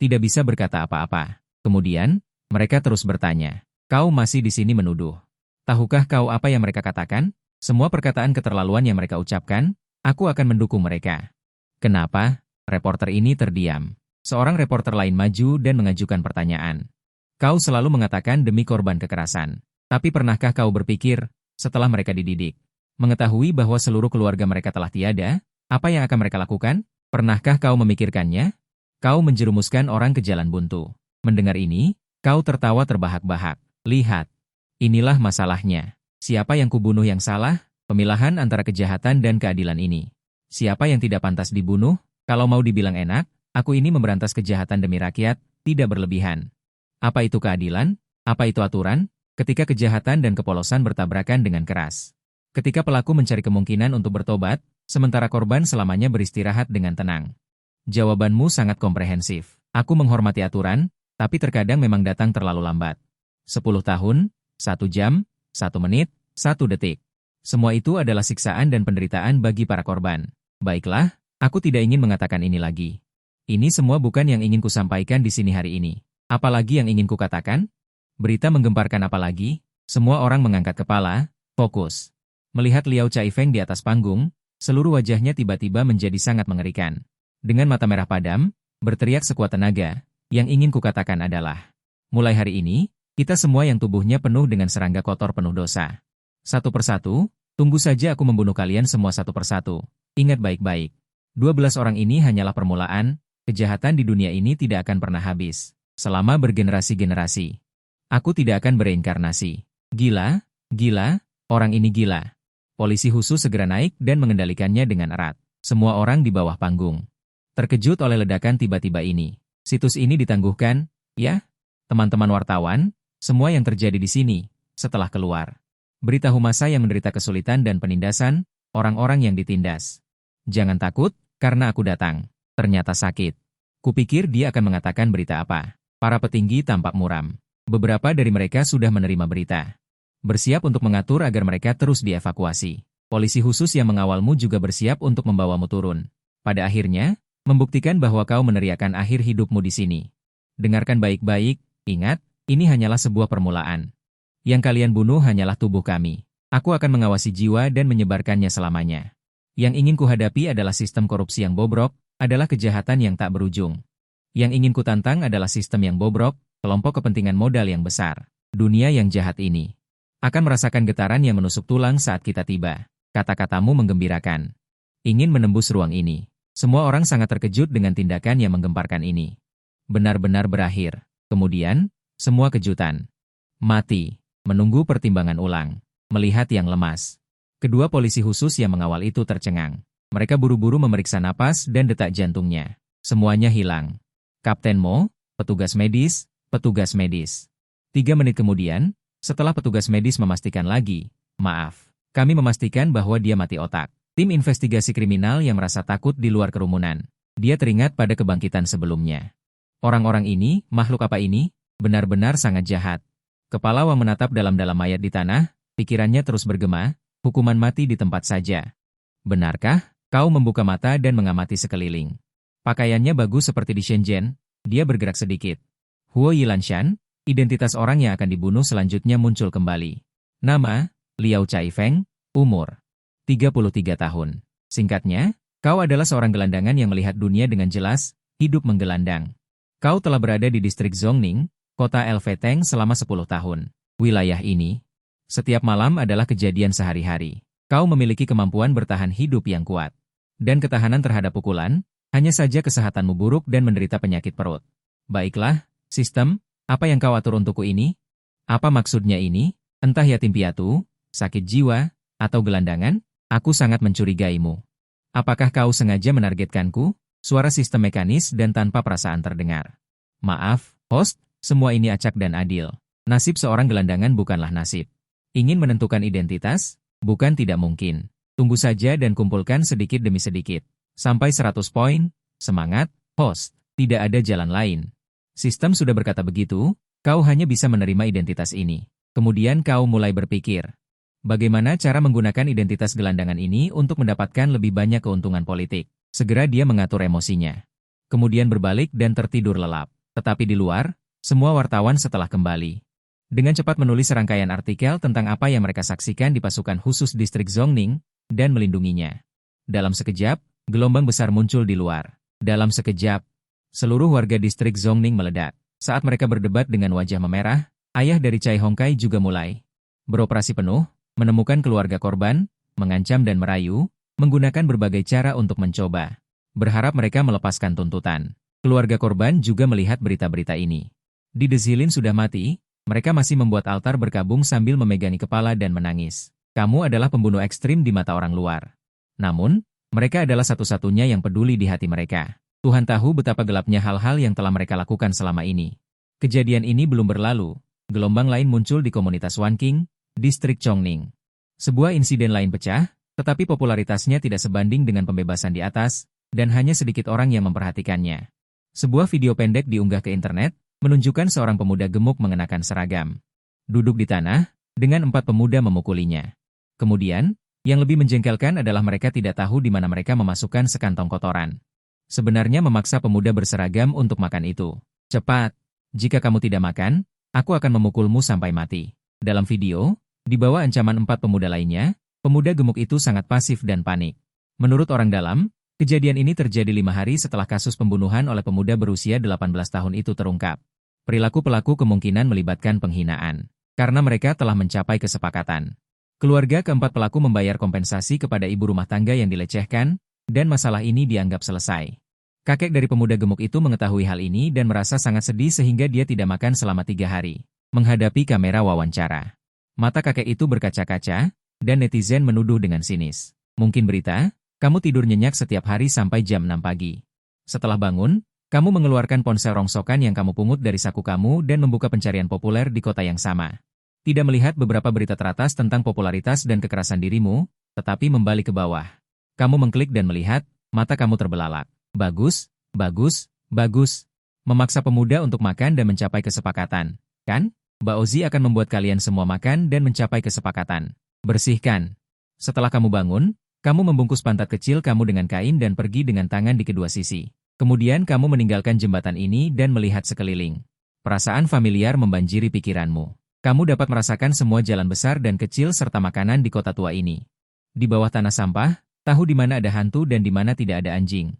Tidak bisa berkata apa-apa. Kemudian, mereka terus bertanya. Kau masih di sini menuduh. Tahukah kau apa yang mereka katakan? Semua perkataan keterlaluan yang mereka ucapkan, aku akan mendukung mereka. Kenapa? Reporter ini terdiam. Seorang reporter lain maju dan mengajukan pertanyaan. Kau selalu mengatakan demi korban kekerasan. Tapi pernahkah kau berpikir, setelah mereka dididik, mengetahui bahwa seluruh keluarga mereka telah tiada, apa yang akan mereka lakukan? Pernahkah kau memikirkannya? Kau menjerumuskan orang ke jalan buntu. Mendengar ini, kau tertawa terbahak-bahak. Lihat. Inilah masalahnya. Siapa yang kubunuh yang salah? Pemilahan antara kejahatan dan keadilan ini. Siapa yang tidak pantas dibunuh? Kalau mau dibilang enak, aku ini memberantas kejahatan demi rakyat, tidak berlebihan. Apa itu keadilan? Apa itu aturan? Ketika kejahatan dan kepolosan bertabrakan dengan keras. Ketika pelaku mencari kemungkinan untuk bertobat, sementara korban selamanya beristirahat dengan tenang. Jawabanmu sangat komprehensif. Aku menghormati aturan, tapi terkadang memang datang terlalu lambat. 10 tahun, 1 jam, 1 menit, 1 detik. Semua itu adalah siksaan dan penderitaan bagi para korban. Baiklah, aku tidak ingin mengatakan ini lagi. Ini semua bukan yang ingin kusampaikan di sini hari ini. Apalagi yang ingin kukatakan? Berita menggemparkan apalagi? Semua orang mengangkat kepala, fokus. Melihat Liao Caifeng di atas panggung, seluruh wajahnya tiba-tiba menjadi sangat mengerikan. Dengan mata merah padam, berteriak sekuat tenaga, yang ingin kukatakan adalah, mulai hari ini, kita semua yang tubuhnya penuh dengan serangga kotor penuh dosa. Satu persatu, tunggu saja aku membunuh kalian semua satu persatu. Ingat baik-baik, 12 orang ini hanyalah permulaan, kejahatan di dunia ini tidak akan pernah habis. Selama bergenerasi-generasi. Aku tidak akan bereinkarnasi. Gila, gila, orang ini gila. Polisi khusus segera naik dan mengendalikannya dengan erat. Semua orang di bawah panggung terkejut oleh ledakan tiba-tiba ini. Situs ini ditangguhkan, ya? Teman-teman wartawan, Semua yang terjadi di sini, setelah keluar. Berita Humasa yang menderita kesulitan dan penindasan, orang-orang yang ditindas. Jangan takut, karena aku datang. Ternyata sakit. Kupikir dia akan mengatakan berita apa. Para petinggi tampak muram. Beberapa dari mereka sudah menerima berita. Bersiap untuk mengatur agar mereka terus dievakuasi. Polisi khusus yang mengawalmu juga bersiap untuk membawamu turun. Pada akhirnya, membuktikan bahwa kau meneriakan akhir hidupmu di sini. Dengarkan baik-baik, ingat, ini hanyalah sebuah permulaan. Yang kalian bunuh hanyalah tubuh kami. Aku akan mengawasi jiwa dan menyebarkannya selamanya. Yang ingin kuhadapi adalah sistem korupsi yang bobrok, adalah kejahatan yang tak berujung. Yang ingin kutantang adalah sistem yang bobrok, kelompok kepentingan modal yang besar. Dunia yang jahat ini akan merasakan getaran yang menusuk tulang saat kita tiba. Kata-katamu menggembirakan. Ingin menembus ruang ini. Semua orang sangat terkejut dengan tindakan yang menggemparkan ini. Benar-benar berakhir. Kemudian, semua kejutan. Mati. Menunggu pertimbangan ulang. Melihat yang lemas. Kedua polisi khusus yang mengawal itu tercengang. Mereka buru-buru memeriksa napas dan detak jantungnya. Semuanya hilang. Kapten Mo, petugas medis, petugas medis. 3 menit kemudian, setelah petugas medis memastikan lagi, maaf, kami memastikan bahwa dia mati otak. Tim investigasi kriminal yang merasa takut di luar kerumunan. Dia teringat pada kebangkitan sebelumnya. Orang-orang ini, makhluk apa ini, benar-benar sangat jahat. Kepala Wang menatap dalam-dalam mayat di tanah, pikirannya terus bergema, hukuman mati di tempat saja. Benarkah? Kau membuka mata dan mengamati sekeliling. Pakaiannya bagus seperti di Shenzhen, dia bergerak sedikit. Huo Yilanshan, identitas orang yang akan dibunuh selanjutnya muncul kembali. Nama, Liao Caifeng, umur 33 tahun. Singkatnya, kau adalah seorang gelandangan yang melihat dunia dengan jelas, hidup menggelandang. Kau telah berada di distrik Zhongning, kota Elfeteng selama 10 tahun. Wilayah ini, setiap malam adalah kejadian sehari-hari. Kau memiliki kemampuan bertahan hidup yang kuat. Dan ketahanan terhadap pukulan, hanya saja kesehatanmu buruk dan menderita penyakit perut. Baiklah, sistem, apa yang kau atur untukku ini? Apa maksudnya ini? Entah yatim piatu, sakit jiwa, atau gelandangan? Aku sangat mencurigaimu. Apakah kau sengaja menargetkanku? Suara sistem mekanis dan tanpa perasaan terdengar. Maaf, host, semua ini acak dan adil. Nasib seorang gelandangan bukanlah nasib. Ingin menentukan identitas? Bukan tidak mungkin. Tunggu saja dan kumpulkan sedikit demi sedikit. Sampai 100 poin. Semangat, host. Tidak ada jalan lain. Sistem sudah berkata begitu, kau hanya bisa menerima identitas ini. Kemudian kau mulai berpikir. Bagaimana cara menggunakan identitas gelandangan ini untuk mendapatkan lebih banyak keuntungan politik? Segera dia mengatur emosinya. Kemudian berbalik dan tertidur lelap. Tetapi di luar, semua wartawan setelah kembali. Dengan cepat menulis serangkaian artikel tentang apa yang mereka saksikan di pasukan khusus distrik Zhongning, dan melindunginya. Dalam sekejap, gelombang besar muncul di luar. Dalam sekejap, seluruh warga distrik Zhongning meledak. Saat mereka berdebat dengan wajah memerah, ayah dari Cai Hongkai juga mulai beroperasi penuh, menemukan keluarga korban, mengancam dan merayu, menggunakan berbagai cara untuk mencoba. Berharap mereka melepaskan tuntutan. Keluarga korban juga melihat berita-berita ini. Di Dezilin sudah mati, mereka masih membuat altar berkabung sambil memegangi kepala dan menangis. Kamu adalah pembunuh ekstrim di mata orang luar. Namun, mereka adalah satu-satunya yang peduli di hati mereka. Tuhan tahu betapa gelapnya hal-hal yang telah mereka lakukan selama ini. Kejadian ini belum berlalu. Gelombang lain muncul di komunitas Wanqing, distrik Chongning. Sebuah insiden lain pecah, tetapi popularitasnya tidak sebanding dengan pembebasan di atas, dan hanya sedikit orang yang memperhatikannya. Sebuah video pendek diunggah ke internet, menunjukkan seorang pemuda gemuk mengenakan seragam. Duduk di tanah, dengan 4 pemuda memukulinya. Kemudian, yang lebih menjengkelkan adalah mereka tidak tahu di mana mereka memasukkan sekantong kotoran. Sebenarnya memaksa pemuda berseragam untuk makan itu. Cepat, jika kamu tidak makan, aku akan memukulmu sampai mati. Dalam video, di bawah ancaman 4 pemuda lainnya, pemuda gemuk itu sangat pasif dan panik. Menurut orang dalam, kejadian ini terjadi 5 hari setelah kasus pembunuhan oleh pemuda berusia 18 tahun itu terungkap. Perilaku pelaku kemungkinan melibatkan penghinaan, karena mereka telah mencapai kesepakatan. Keluarga keempat pelaku membayar kompensasi kepada ibu rumah tangga yang dilecehkan, dan masalah ini dianggap selesai. Kakek dari pemuda gemuk itu mengetahui hal ini dan merasa sangat sedih sehingga dia tidak makan selama 3 hari. Menghadapi kamera wawancara, mata kakek itu berkaca-kaca, dan netizen menuduh dengan sinis. Mungkin berita, kamu tidur nyenyak setiap hari sampai jam 6 pagi. Setelah bangun, Kamu mengeluarkan ponsel rongsokan yang kamu pungut dari saku kamu dan membuka pencarian populer di kota yang sama. Tidak melihat beberapa berita teratas tentang popularitas dan kekerasan dirimu, tetapi membalik ke bawah. Kamu mengklik dan melihat, mata kamu terbelalak. Bagus, bagus, bagus. Memaksa pemuda untuk makan dan mencapai kesepakatan. Kan? Mbak Ozi akan membuat kalian semua makan dan mencapai kesepakatan. Bersihkan. Setelah kamu bangun, kamu membungkus pantat kecil kamu dengan kain dan pergi dengan tangan di kedua sisi. Kemudian kamu meninggalkan jembatan ini dan melihat sekeliling. Perasaan familiar membanjiri pikiranmu. Kamu dapat merasakan semua jalan besar dan kecil serta makanan di kota tua ini. Di bawah tanah sampah, tahu di mana ada hantu dan di mana tidak ada anjing.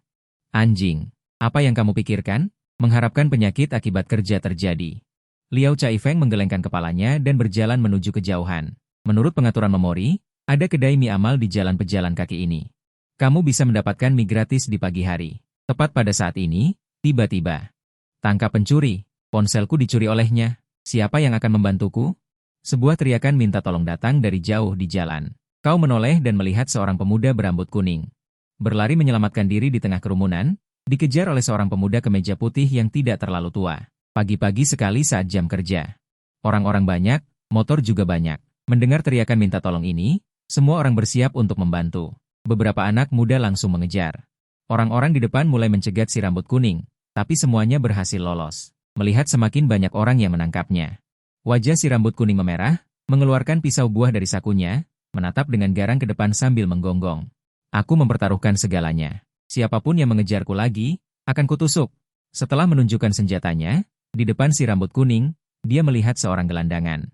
Anjing. Apa yang kamu pikirkan? Mengharapkan penyakit akibat kerja terjadi. Liao Caifeng menggelengkan kepalanya dan berjalan menuju kejauhan. Menurut pengaturan memori, ada kedai mie amal di jalan pejalan kaki ini. Kamu bisa mendapatkan mie gratis di pagi hari. Tepat pada saat ini, tiba-tiba. Tangkap pencuri, ponselku dicuri olehnya. Siapa yang akan membantuku? Sebuah teriakan minta tolong datang dari jauh di jalan. Kau menoleh dan melihat seorang pemuda berambut kuning. Berlari menyelamatkan diri di tengah kerumunan, dikejar oleh seorang pemuda kemeja putih yang tidak terlalu tua. Pagi-pagi sekali saat jam kerja. Orang-orang banyak, motor juga banyak. Mendengar teriakan minta tolong ini, semua orang bersiap untuk membantu. Beberapa anak muda langsung mengejar. Orang-orang di depan mulai mencegat si rambut kuning, tapi semuanya berhasil lolos. Melihat semakin banyak orang yang menangkapnya. Wajah si rambut kuning memerah, mengeluarkan pisau buah dari sakunya, menatap dengan garang ke depan sambil menggonggong. Aku mempertaruhkan segalanya. Siapapun yang mengejarku lagi, akan kutusuk. Setelah menunjukkan senjatanya, di depan si rambut kuning, dia melihat seorang gelandangan.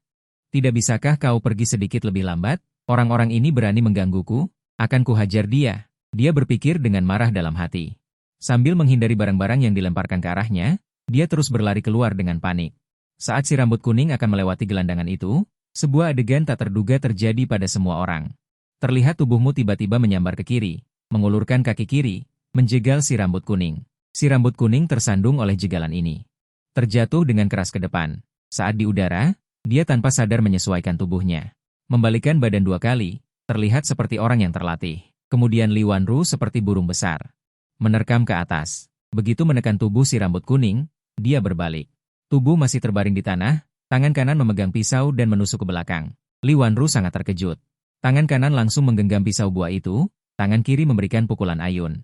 Tidak bisakah kau pergi sedikit lebih lambat? Orang-orang ini berani menggangguku, akan kuhajar dia. Dia berpikir dengan marah dalam hati. Sambil menghindari barang-barang yang dilemparkan ke arahnya, dia terus berlari keluar dengan panik. Saat si rambut kuning akan melewati gelandangan itu, sebuah adegan tak terduga terjadi pada semua orang. Terlihat tubuhmu tiba-tiba menyambar ke kiri, mengulurkan kaki kiri, menjegal si rambut kuning. Si rambut kuning tersandung oleh jegalan ini. Terjatuh dengan keras ke depan. Saat di udara, dia tanpa sadar menyesuaikan tubuhnya. Membalikkan badan 2 kali, terlihat seperti orang yang terlatih. Kemudian Li Wanru seperti burung besar. Menerkam ke atas. Begitu menekan tubuh si rambut kuning, dia berbalik. Tubuh masih terbaring di tanah, tangan kanan memegang pisau dan menusuk ke belakang. Li Wanru sangat terkejut. Tangan kanan langsung menggenggam pisau buah itu, tangan kiri memberikan pukulan ayun.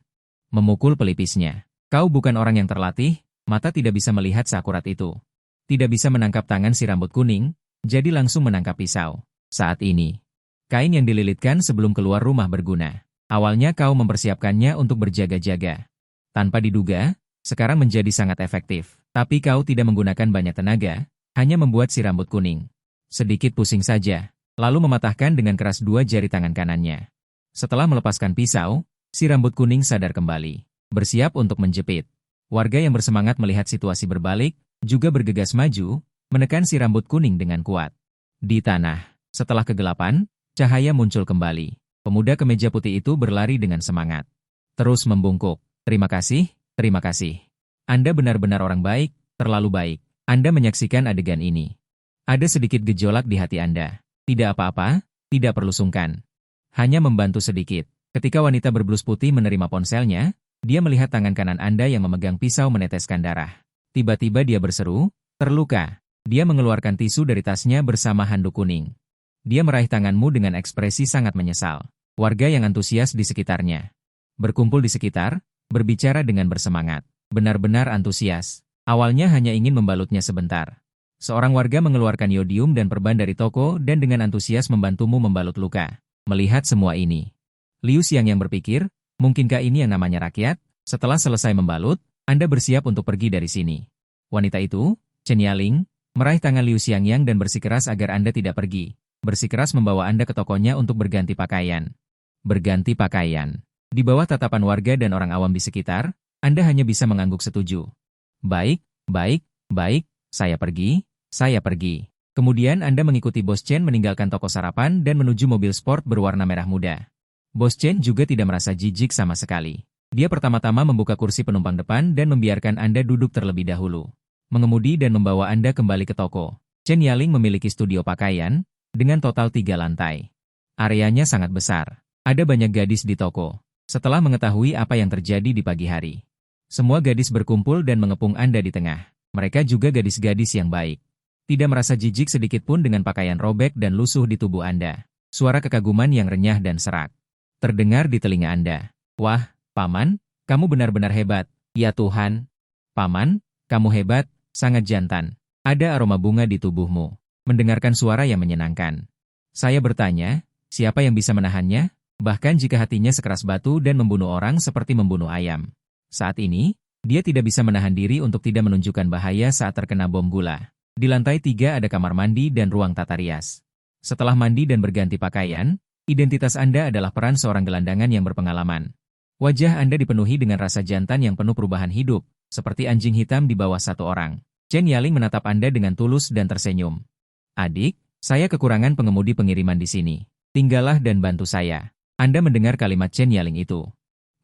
Memukul pelipisnya. Kau bukan orang yang terlatih, mata tidak bisa melihat seakurat itu. Tidak bisa menangkap tangan si rambut kuning, jadi langsung menangkap pisau. Saat ini, kain yang dililitkan sebelum keluar rumah berguna. Awalnya kau mempersiapkannya untuk berjaga-jaga. Tanpa diduga, sekarang menjadi sangat efektif. Tapi kau tidak menggunakan banyak tenaga, hanya membuat si rambut kuning sedikit pusing saja, lalu mematahkan dengan keras 2 jari tangan kanannya. Setelah melepaskan pisau, si rambut kuning sadar kembali, bersiap untuk menjepit. Warga yang bersemangat melihat situasi berbalik, juga bergegas maju, menekan si rambut kuning dengan kuat. Di tanah, setelah kegelapan, cahaya muncul kembali. Pemuda kemeja putih itu berlari dengan semangat. Terus membungkuk. Terima kasih, terima kasih. Anda benar-benar orang baik, terlalu baik. Anda menyaksikan adegan ini. Ada sedikit gejolak di hati Anda. Tidak apa-apa, tidak perlu sungkan. Hanya membantu sedikit. Ketika wanita berblus putih menerima ponselnya, dia melihat tangan kanan Anda yang memegang pisau meneteskan darah. Tiba-tiba dia berseru, terluka. Dia mengeluarkan tisu dari tasnya bersama handuk kuning. Dia meraih tanganmu dengan ekspresi sangat menyesal. Warga yang antusias di sekitarnya berkumpul di sekitar, berbicara dengan bersemangat. Benar-benar antusias. Awalnya hanya ingin membalutnya sebentar. Seorang warga mengeluarkan yodium dan perban dari toko dan dengan antusias membantumu membalut luka. Melihat semua ini, Liu Xiang yang berpikir, mungkinkah ini yang namanya rakyat? Setelah selesai membalut, Anda bersiap untuk pergi dari sini. Wanita itu, Chen Yaling, meraih tangan Liu Xiangyang dan bersikeras agar Anda tidak pergi. Bersikeras membawa Anda ke tokonya untuk berganti pakaian. Berganti pakaian. Di bawah tatapan warga dan orang awam di sekitar, Anda hanya bisa mengangguk setuju. Baik, baik, baik, saya pergi, saya pergi. Kemudian Anda mengikuti Bos Chen meninggalkan toko sarapan dan menuju mobil sport berwarna merah muda. Bos Chen juga tidak merasa jijik sama sekali. Dia pertama-tama membuka kursi penumpang depan dan membiarkan Anda duduk terlebih dahulu. Mengemudi dan membawa Anda kembali ke toko. Chen Yaling memiliki studio pakaian, dengan total 3 lantai. Areanya sangat besar. Ada banyak gadis di toko. Setelah mengetahui apa yang terjadi di pagi hari, Semua gadis berkumpul dan mengepung Anda di tengah. Mereka juga gadis-gadis yang baik. Tidak merasa jijik sedikit pun dengan pakaian robek dan lusuh di tubuh Anda. Suara kekaguman yang renyah dan serak terdengar di telinga Anda. Wah, Paman, kamu benar-benar hebat. Ya Tuhan. Paman, kamu hebat, sangat jantan. Ada aroma bunga di tubuhmu. Mendengarkan suara yang menyenangkan. Saya bertanya, siapa yang bisa menahannya? Bahkan jika hatinya sekeras batu dan membunuh orang seperti membunuh ayam. Saat ini, dia tidak bisa menahan diri untuk tidak menunjukkan bahaya saat terkena bom gula. Di lantai 3 ada kamar mandi dan ruang tata rias. Setelah mandi dan berganti pakaian, identitas Anda adalah peran seorang gelandangan yang berpengalaman. Wajah Anda dipenuhi dengan rasa jantan yang penuh perubahan hidup, seperti anjing hitam di bawah satu orang. Chen Yaling menatap Anda dengan tulus dan tersenyum. Adik, saya kekurangan pengemudi pengiriman di sini. Tinggallah dan bantu saya. Anda mendengar kalimat Chen Yaling itu.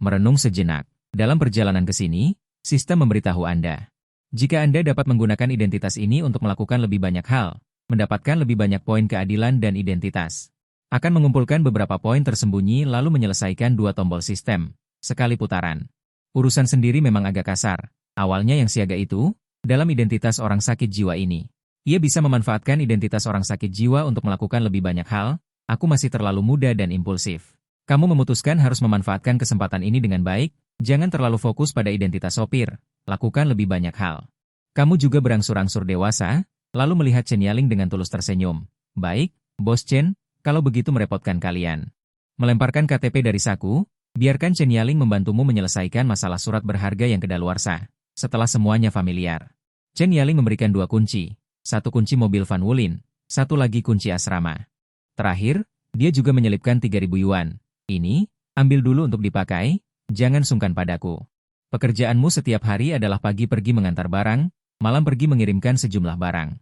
Merenung sejenak. Dalam perjalanan ke sini, sistem memberitahu Anda. Jika Anda dapat menggunakan identitas ini untuk melakukan lebih banyak hal, mendapatkan lebih banyak poin keadilan dan identitas. Akan mengumpulkan beberapa poin tersembunyi lalu menyelesaikan 2 tombol sistem. Sekali putaran. Urusan sendiri memang agak kasar. Awalnya yang siaga itu, dalam identitas orang sakit jiwa ini. Ia bisa memanfaatkan identitas orang sakit jiwa untuk melakukan lebih banyak hal. Aku masih terlalu muda dan impulsif. Kamu memutuskan harus memanfaatkan kesempatan ini dengan baik. Jangan terlalu fokus pada identitas sopir. Lakukan lebih banyak hal. Kamu juga berangsur-angsur dewasa, lalu melihat Chen Yaling dengan tulus tersenyum. Baik, Bos Chen, kalau begitu merepotkan kalian. Melemparkan KTP dari saku, biarkan Chen Yaling membantumu menyelesaikan masalah surat berharga yang kedaluarsa. Setelah semuanya familiar, Chen Yaling memberikan 2 kunci. 1 kunci mobil Van Wulin, 1 lagi kunci asrama. Terakhir, dia juga menyelipkan 3.000 yuan. Ini, ambil dulu untuk dipakai, jangan sungkan padaku. Pekerjaanmu setiap hari adalah pagi pergi mengantar barang, malam pergi mengirimkan sejumlah barang.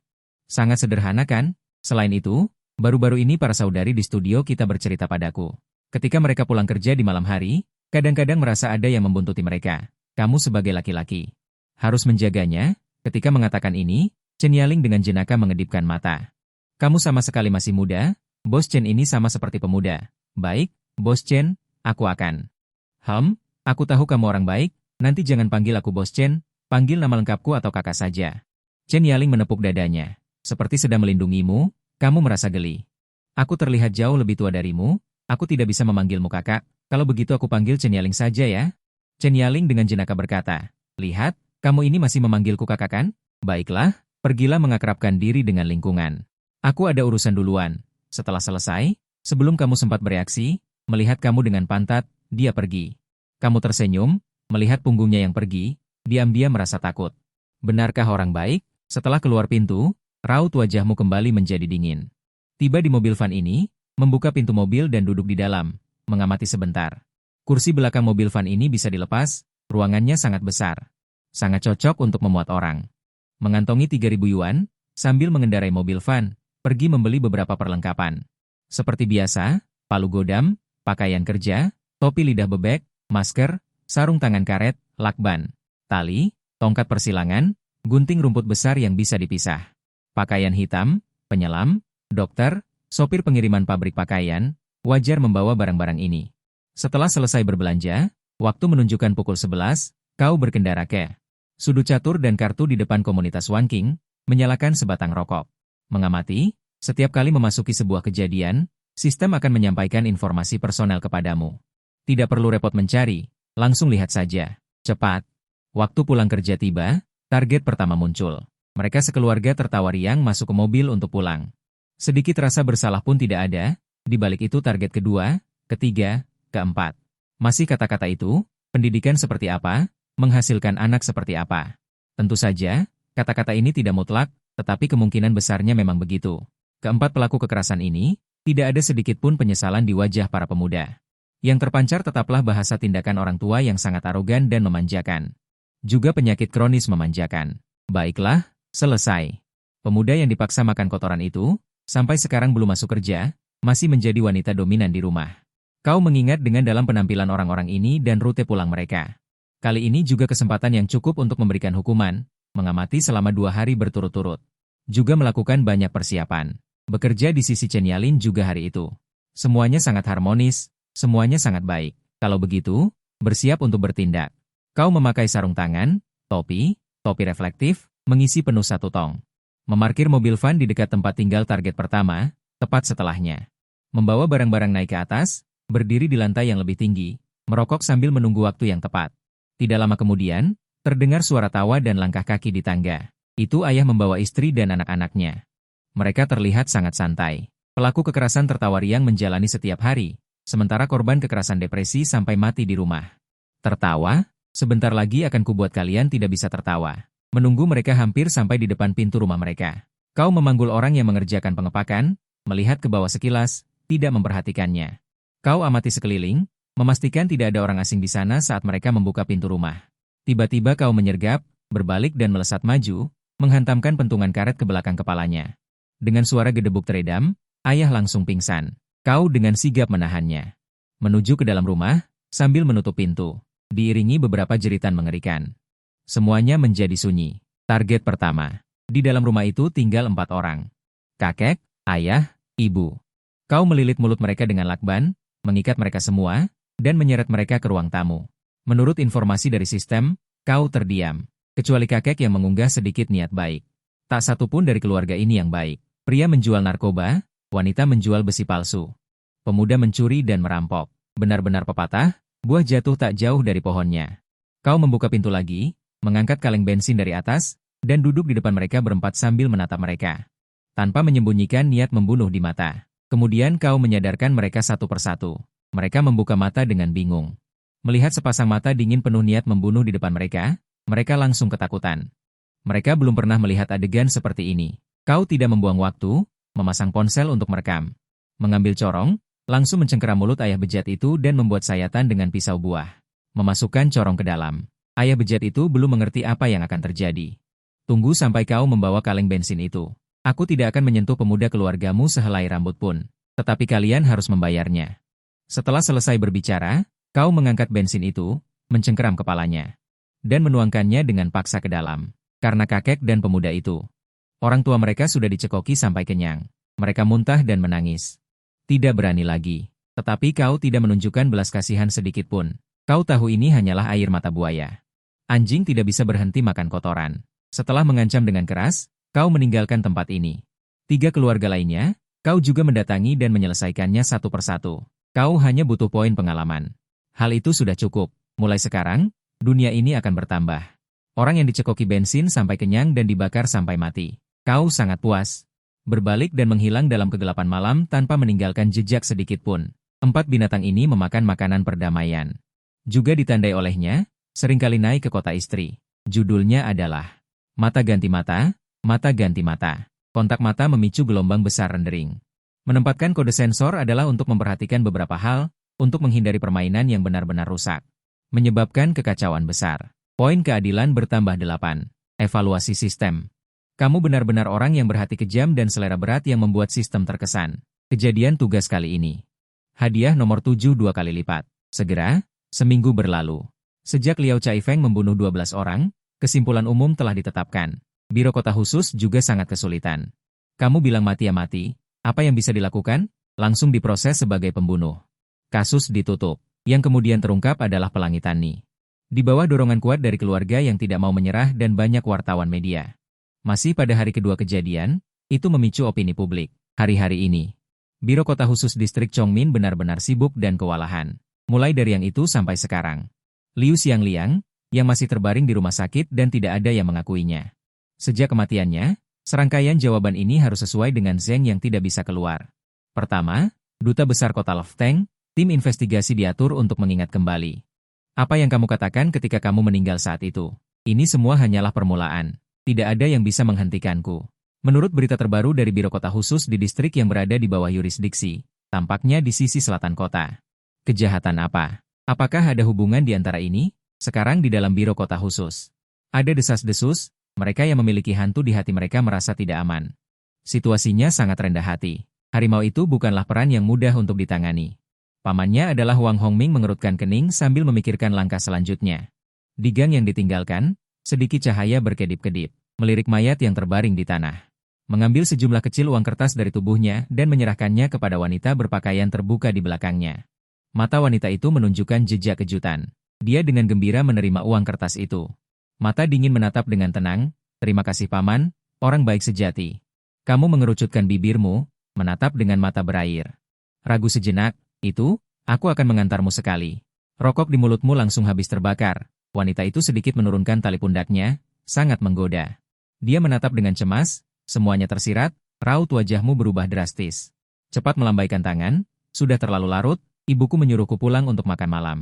Sangat sederhana kan? Selain itu, baru-baru ini para saudari di studio kita bercerita padaku. Ketika mereka pulang kerja di malam hari, kadang-kadang merasa ada yang membuntuti mereka. Kamu sebagai laki-laki harus menjaganya. Ketika mengatakan ini, Chen Yaling dengan jenaka mengedipkan mata. Kamu sama sekali masih muda, Bos Chen ini sama seperti pemuda. Baik, Bos Chen, aku akan. Aku tahu kamu orang baik, nanti jangan panggil aku Bos Chen, panggil nama lengkapku atau kakak saja. Chen Yaling menepuk dadanya. Seperti sedang melindungimu, kamu merasa geli. Aku terlihat jauh lebih tua darimu, aku tidak bisa memanggilmu kakak, kalau begitu aku panggil Chen Yaling saja ya. Chen Yaling dengan jenaka berkata, lihat, kamu ini masih memanggilku kakak kan? Baiklah, pergilah mengakrabkan diri dengan lingkungan. Aku ada urusan duluan. Setelah selesai, sebelum kamu sempat bereaksi, melihat kamu dengan pantat, dia pergi. Kamu tersenyum, melihat punggungnya yang pergi, diam-diam merasa takut. Benarkah orang baik? Setelah keluar pintu, raut wajahmu kembali menjadi dingin. Tiba di mobil van ini, membuka pintu mobil dan duduk di dalam, mengamati sebentar. Kursi belakang mobil van ini bisa dilepas, ruangannya sangat besar. Sangat cocok untuk memuat orang. Mengantongi 3.000 yuan, sambil mengendarai mobil van, pergi membeli beberapa perlengkapan. Seperti biasa, palu godam, pakaian kerja, topi lidah bebek, masker, sarung tangan karet, lakban, tali, tongkat persilangan, gunting rumput besar yang bisa dipisah. Pakaian hitam, penyelam, dokter, sopir pengiriman pabrik pakaian, wajar membawa barang-barang ini. Setelah selesai berbelanja, waktu menunjukkan pukul 11, kau berkendara ke sudut catur dan kartu di depan komunitas Wanking, menyalakan sebatang rokok. Mengamati, setiap kali memasuki sebuah kejadian, sistem akan menyampaikan informasi personel kepadamu. Tidak perlu repot mencari, langsung lihat saja. Cepat. Waktu pulang kerja tiba, target pertama muncul. Mereka sekeluarga tertawa riang masuk ke mobil untuk pulang. Sedikit rasa bersalah pun tidak ada, di balik itu target kedua, ketiga, keempat. Masih kata-kata itu, pendidikan seperti apa, menghasilkan anak seperti apa. Tentu saja, kata-kata ini tidak mutlak, tetapi kemungkinan besarnya memang begitu. Keempat pelaku kekerasan ini, tidak ada sedikit pun penyesalan di wajah para pemuda. Yang terpancar tetaplah bahasa tindakan orang tua yang sangat arogan dan memanjakan. Juga penyakit kronis memanjakan. Baiklah, selesai. Pemuda yang dipaksa makan kotoran itu, sampai sekarang belum masuk kerja, masih menjadi wanita dominan di rumah. Kau mengingat dengan dalam penampilan orang-orang ini dan rute pulang mereka. Kali ini juga kesempatan yang cukup untuk memberikan hukuman, mengamati selama 2 hari berturut-turut. Juga melakukan banyak persiapan. Bekerja di sisi Chen Yaling juga hari itu. Semuanya sangat harmonis, semuanya sangat baik. Kalau begitu, bersiap untuk bertindak. Kau memakai sarung tangan, topi reflektif, mengisi penuh satu tong. Memarkir mobil van di dekat tempat tinggal target pertama, tepat setelahnya. Membawa barang-barang naik ke atas, berdiri di lantai yang lebih tinggi, merokok sambil menunggu waktu yang tepat. Tidak lama kemudian, terdengar suara tawa dan langkah kaki di tangga. Itu ayah membawa istri dan anak-anaknya. Mereka terlihat sangat santai. Pelaku kekerasan tertawa riang menjalani setiap hari, sementara korban kekerasan depresi sampai mati di rumah. Tertawa? Sebentar lagi akan kubuat kalian tidak bisa tertawa. Menunggu mereka hampir sampai di depan pintu rumah mereka. Kau memanggul orang yang mengerjakan pengepakan, melihat ke bawah sekilas, tidak memperhatikannya. Kau amati sekeliling, memastikan tidak ada orang asing di sana saat mereka membuka pintu rumah. Tiba-tiba kau menyergap, berbalik dan melesat maju, menghantamkan pentungan karet ke belakang kepalanya. Dengan suara gedebuk teredam, ayah langsung pingsan. Kau dengan sigap menahannya. Menuju ke dalam rumah, sambil menutup pintu, diiringi beberapa jeritan mengerikan. Semuanya menjadi sunyi. Target pertama. Di dalam rumah itu tinggal 4 orang. Kakek, ayah, ibu. Kau melilit mulut mereka dengan lakban, mengikat mereka semua, dan menyeret mereka ke ruang tamu. Menurut informasi dari sistem, kau terdiam. Kecuali kakek yang mengunggah sedikit niat baik. Tak satu pun dari keluarga ini yang baik. Pria menjual narkoba, wanita menjual besi palsu. Pemuda mencuri dan merampok. Benar-benar pepatah, buah jatuh tak jauh dari pohonnya. Kau membuka pintu lagi, mengangkat kaleng bensin dari atas, dan duduk di depan mereka berempat sambil menatap mereka. Tanpa menyembunyikan niat membunuh di mata. Kemudian kau menyadarkan mereka satu persatu. Mereka membuka mata dengan bingung. Melihat sepasang mata dingin penuh niat membunuh di depan mereka, mereka langsung ketakutan. Mereka belum pernah melihat adegan seperti ini. Kau tidak membuang waktu, memasang ponsel untuk merekam. Mengambil corong, langsung mencengkeram mulut ayah bejat itu dan membuat sayatan dengan pisau buah. Memasukkan corong ke dalam. Ayah bejat itu belum mengerti apa yang akan terjadi. Tunggu sampai kau membawa kaleng bensin itu. Aku tidak akan menyentuh pemuda keluargamu sehelai rambut pun. Tetapi kalian harus membayarnya. Setelah selesai berbicara, kau mengangkat bensin itu, mencengkeram kepalanya, dan menuangkannya dengan paksa ke dalam. Karena kakek dan pemuda itu, orang tua mereka sudah dicekoki sampai kenyang. Mereka muntah dan menangis. Tidak berani lagi. Tetapi kau tidak menunjukkan belas kasihan sedikit pun. Kau tahu ini hanyalah air mata buaya. Anjing tidak bisa berhenti makan kotoran. Setelah mengancam dengan keras, kau meninggalkan tempat ini. 3 keluarga lainnya, kau juga mendatangi dan menyelesaikannya satu persatu. Kau hanya butuh poin pengalaman. Hal itu sudah cukup. Mulai sekarang, dunia ini akan bertambah. Orang yang dicekoki bensin sampai kenyang dan dibakar sampai mati. Kau sangat puas. Berbalik dan menghilang dalam kegelapan malam tanpa meninggalkan jejak sedikit pun. 4 binatang ini memakan makanan perdamaian. Juga ditandai olehnya, seringkali naik ke kota istri. Judulnya adalah Mata Ganti Mata, Mata Ganti Mata. Kontak mata memicu gelombang besar rendering. Menempatkan kode sensor adalah untuk memperhatikan beberapa hal, untuk menghindari permainan yang benar-benar rusak. Menyebabkan kekacauan besar. Poin keadilan bertambah 8. Evaluasi sistem. Kamu benar-benar orang yang berhati kejam dan selera berat yang membuat sistem terkesan. Kejadian tugas kali ini. Hadiah nomor 7 2 kali lipat. Segera, seminggu berlalu. Sejak Liao Caifeng membunuh 12 orang, kesimpulan umum telah ditetapkan. Biro Kota Khusus juga sangat kesulitan. Kamu bilang mati ya mati, apa yang bisa dilakukan? Langsung diproses sebagai pembunuh. Kasus ditutup. Yang kemudian terungkap adalah Pelangi Tani. Di bawah dorongan kuat dari keluarga yang tidak mau menyerah dan banyak wartawan media. Masih pada hari kedua kejadian, itu memicu opini publik. Hari-hari ini, Biro Kota Khusus Distrik Chongmin benar-benar sibuk dan kewalahan. Mulai dari yang itu sampai sekarang. Liu Xiangliang, yang masih terbaring di rumah sakit dan tidak ada yang mengakuinya. Sejak kematiannya, serangkaian jawaban ini harus sesuai dengan Zheng yang tidak bisa keluar. Pertama, Duta Besar Kota Lefteng, tim investigasi diatur untuk mengingat kembali. Apa yang kamu katakan ketika kamu meninggal saat itu? Ini semua hanyalah permulaan. Tidak ada yang bisa menghentikanku. Menurut berita terbaru dari Biro Kota Khusus di distrik yang berada di bawah yurisdiksi, tampaknya di sisi selatan kota. Kejahatan apa? Apakah ada hubungan di antara ini? Sekarang di dalam Biro Kota Khusus. Ada desas-desus, mereka yang memiliki hantu di hati mereka merasa tidak aman. Situasinya sangat rendah hati. Harimau itu bukanlah peran yang mudah untuk ditangani. Pamannya adalah Wang Hongming mengerutkan kening sambil memikirkan langkah selanjutnya. Di gang yang ditinggalkan, sedikit cahaya berkedip-kedip, melirik mayat yang terbaring di tanah. Mengambil sejumlah kecil uang kertas dari tubuhnya dan menyerahkannya kepada wanita berpakaian terbuka di belakangnya. Mata wanita itu menunjukkan jejak kejutan. Dia dengan gembira menerima uang kertas itu. Mata dingin menatap dengan tenang, "Terima kasih paman, orang baik sejati." Kamu mengerucutkan bibirmu, menatap dengan mata berair. Ragu sejenak, "Itu, aku akan mengantarmu sekali." Rokok di mulutmu langsung habis terbakar. Wanita itu sedikit menurunkan tali pundaknya, sangat menggoda. Dia menatap dengan cemas, semuanya tersirat, raut wajahmu berubah drastis. Cepat melambaikan tangan, "Sudah terlalu larut, ibuku menyuruhku pulang untuk makan malam."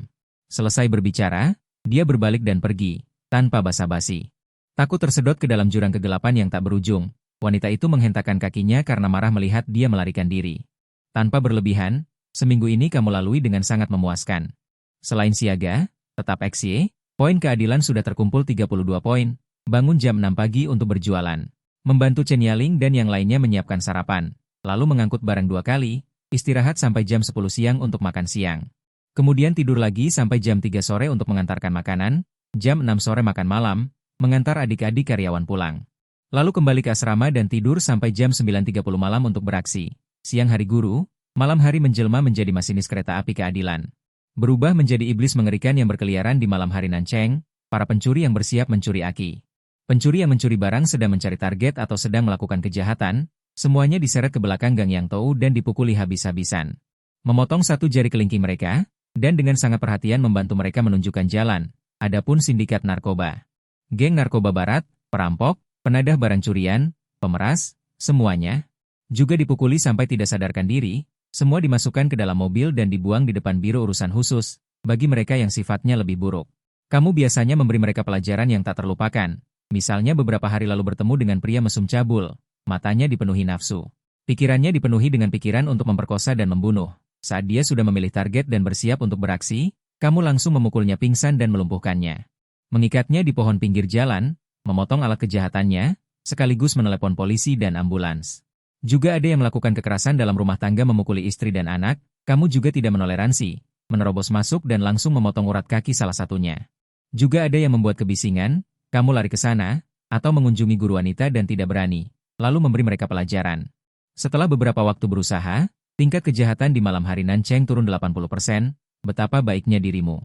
Selesai berbicara, dia berbalik dan pergi, tanpa basa-basi. Takut tersedot ke dalam jurang kegelapan yang tak berujung. Wanita itu menghentakkan kakinya karena marah melihat dia melarikan diri. "Tanpa berlebihan, seminggu ini kamu lalui dengan sangat memuaskan. Selain siaga, tetap XY, poin keadilan sudah terkumpul 32 poin, bangun jam 6 pagi untuk berjualan. Membantu Chen Yaling dan yang lainnya menyiapkan sarapan, lalu mengangkut barang 2 kali, istirahat sampai jam 10 siang untuk makan siang. Kemudian tidur lagi sampai jam 3 sore untuk mengantarkan makanan, jam 6 sore makan malam, mengantar adik-adik karyawan pulang. Lalu kembali ke asrama dan tidur sampai jam 9.30 malam untuk beraksi. Siang hari guru, malam hari menjelma menjadi masinis kereta api keadilan. Berubah menjadi iblis mengerikan yang berkeliaran di malam hari Nancheng, para pencuri yang bersiap mencuri aki. Pencuri yang mencuri barang sedang mencari target atau sedang melakukan kejahatan, semuanya diseret ke belakang gang Yang Tou dan dipukuli habis-habisan. Memotong satu jari kelingking mereka, dan dengan sangat perhatian membantu mereka menunjukkan jalan. Adapun sindikat narkoba, geng narkoba barat, perampok, penadah barang curian, pemeras, semuanya juga dipukuli sampai tidak sadarkan diri, semua dimasukkan ke dalam mobil dan dibuang di depan biro urusan khusus, bagi mereka yang sifatnya lebih buruk. Kamu biasanya memberi mereka pelajaran yang tak terlupakan, misalnya beberapa hari lalu bertemu dengan pria mesum cabul, matanya dipenuhi nafsu. Pikirannya dipenuhi dengan pikiran untuk memperkosa dan membunuh. Saat dia sudah memilih target dan bersiap untuk beraksi, kamu langsung memukulnya pingsan dan melumpuhkannya. Mengikatnya di pohon pinggir jalan, memotong alat kejahatannya, sekaligus menelepon polisi dan ambulans. Juga ada yang melakukan kekerasan dalam rumah tangga memukuli istri dan anak, kamu juga tidak menoleransi, menerobos masuk dan langsung memotong urat kaki salah satunya. Juga ada yang membuat kebisingan, kamu lari ke sana, atau mengunjungi guru wanita dan tidak berani, lalu memberi mereka pelajaran. Setelah beberapa waktu berusaha, tingkat kejahatan di malam hari Nancheng turun 80%, betapa baiknya dirimu.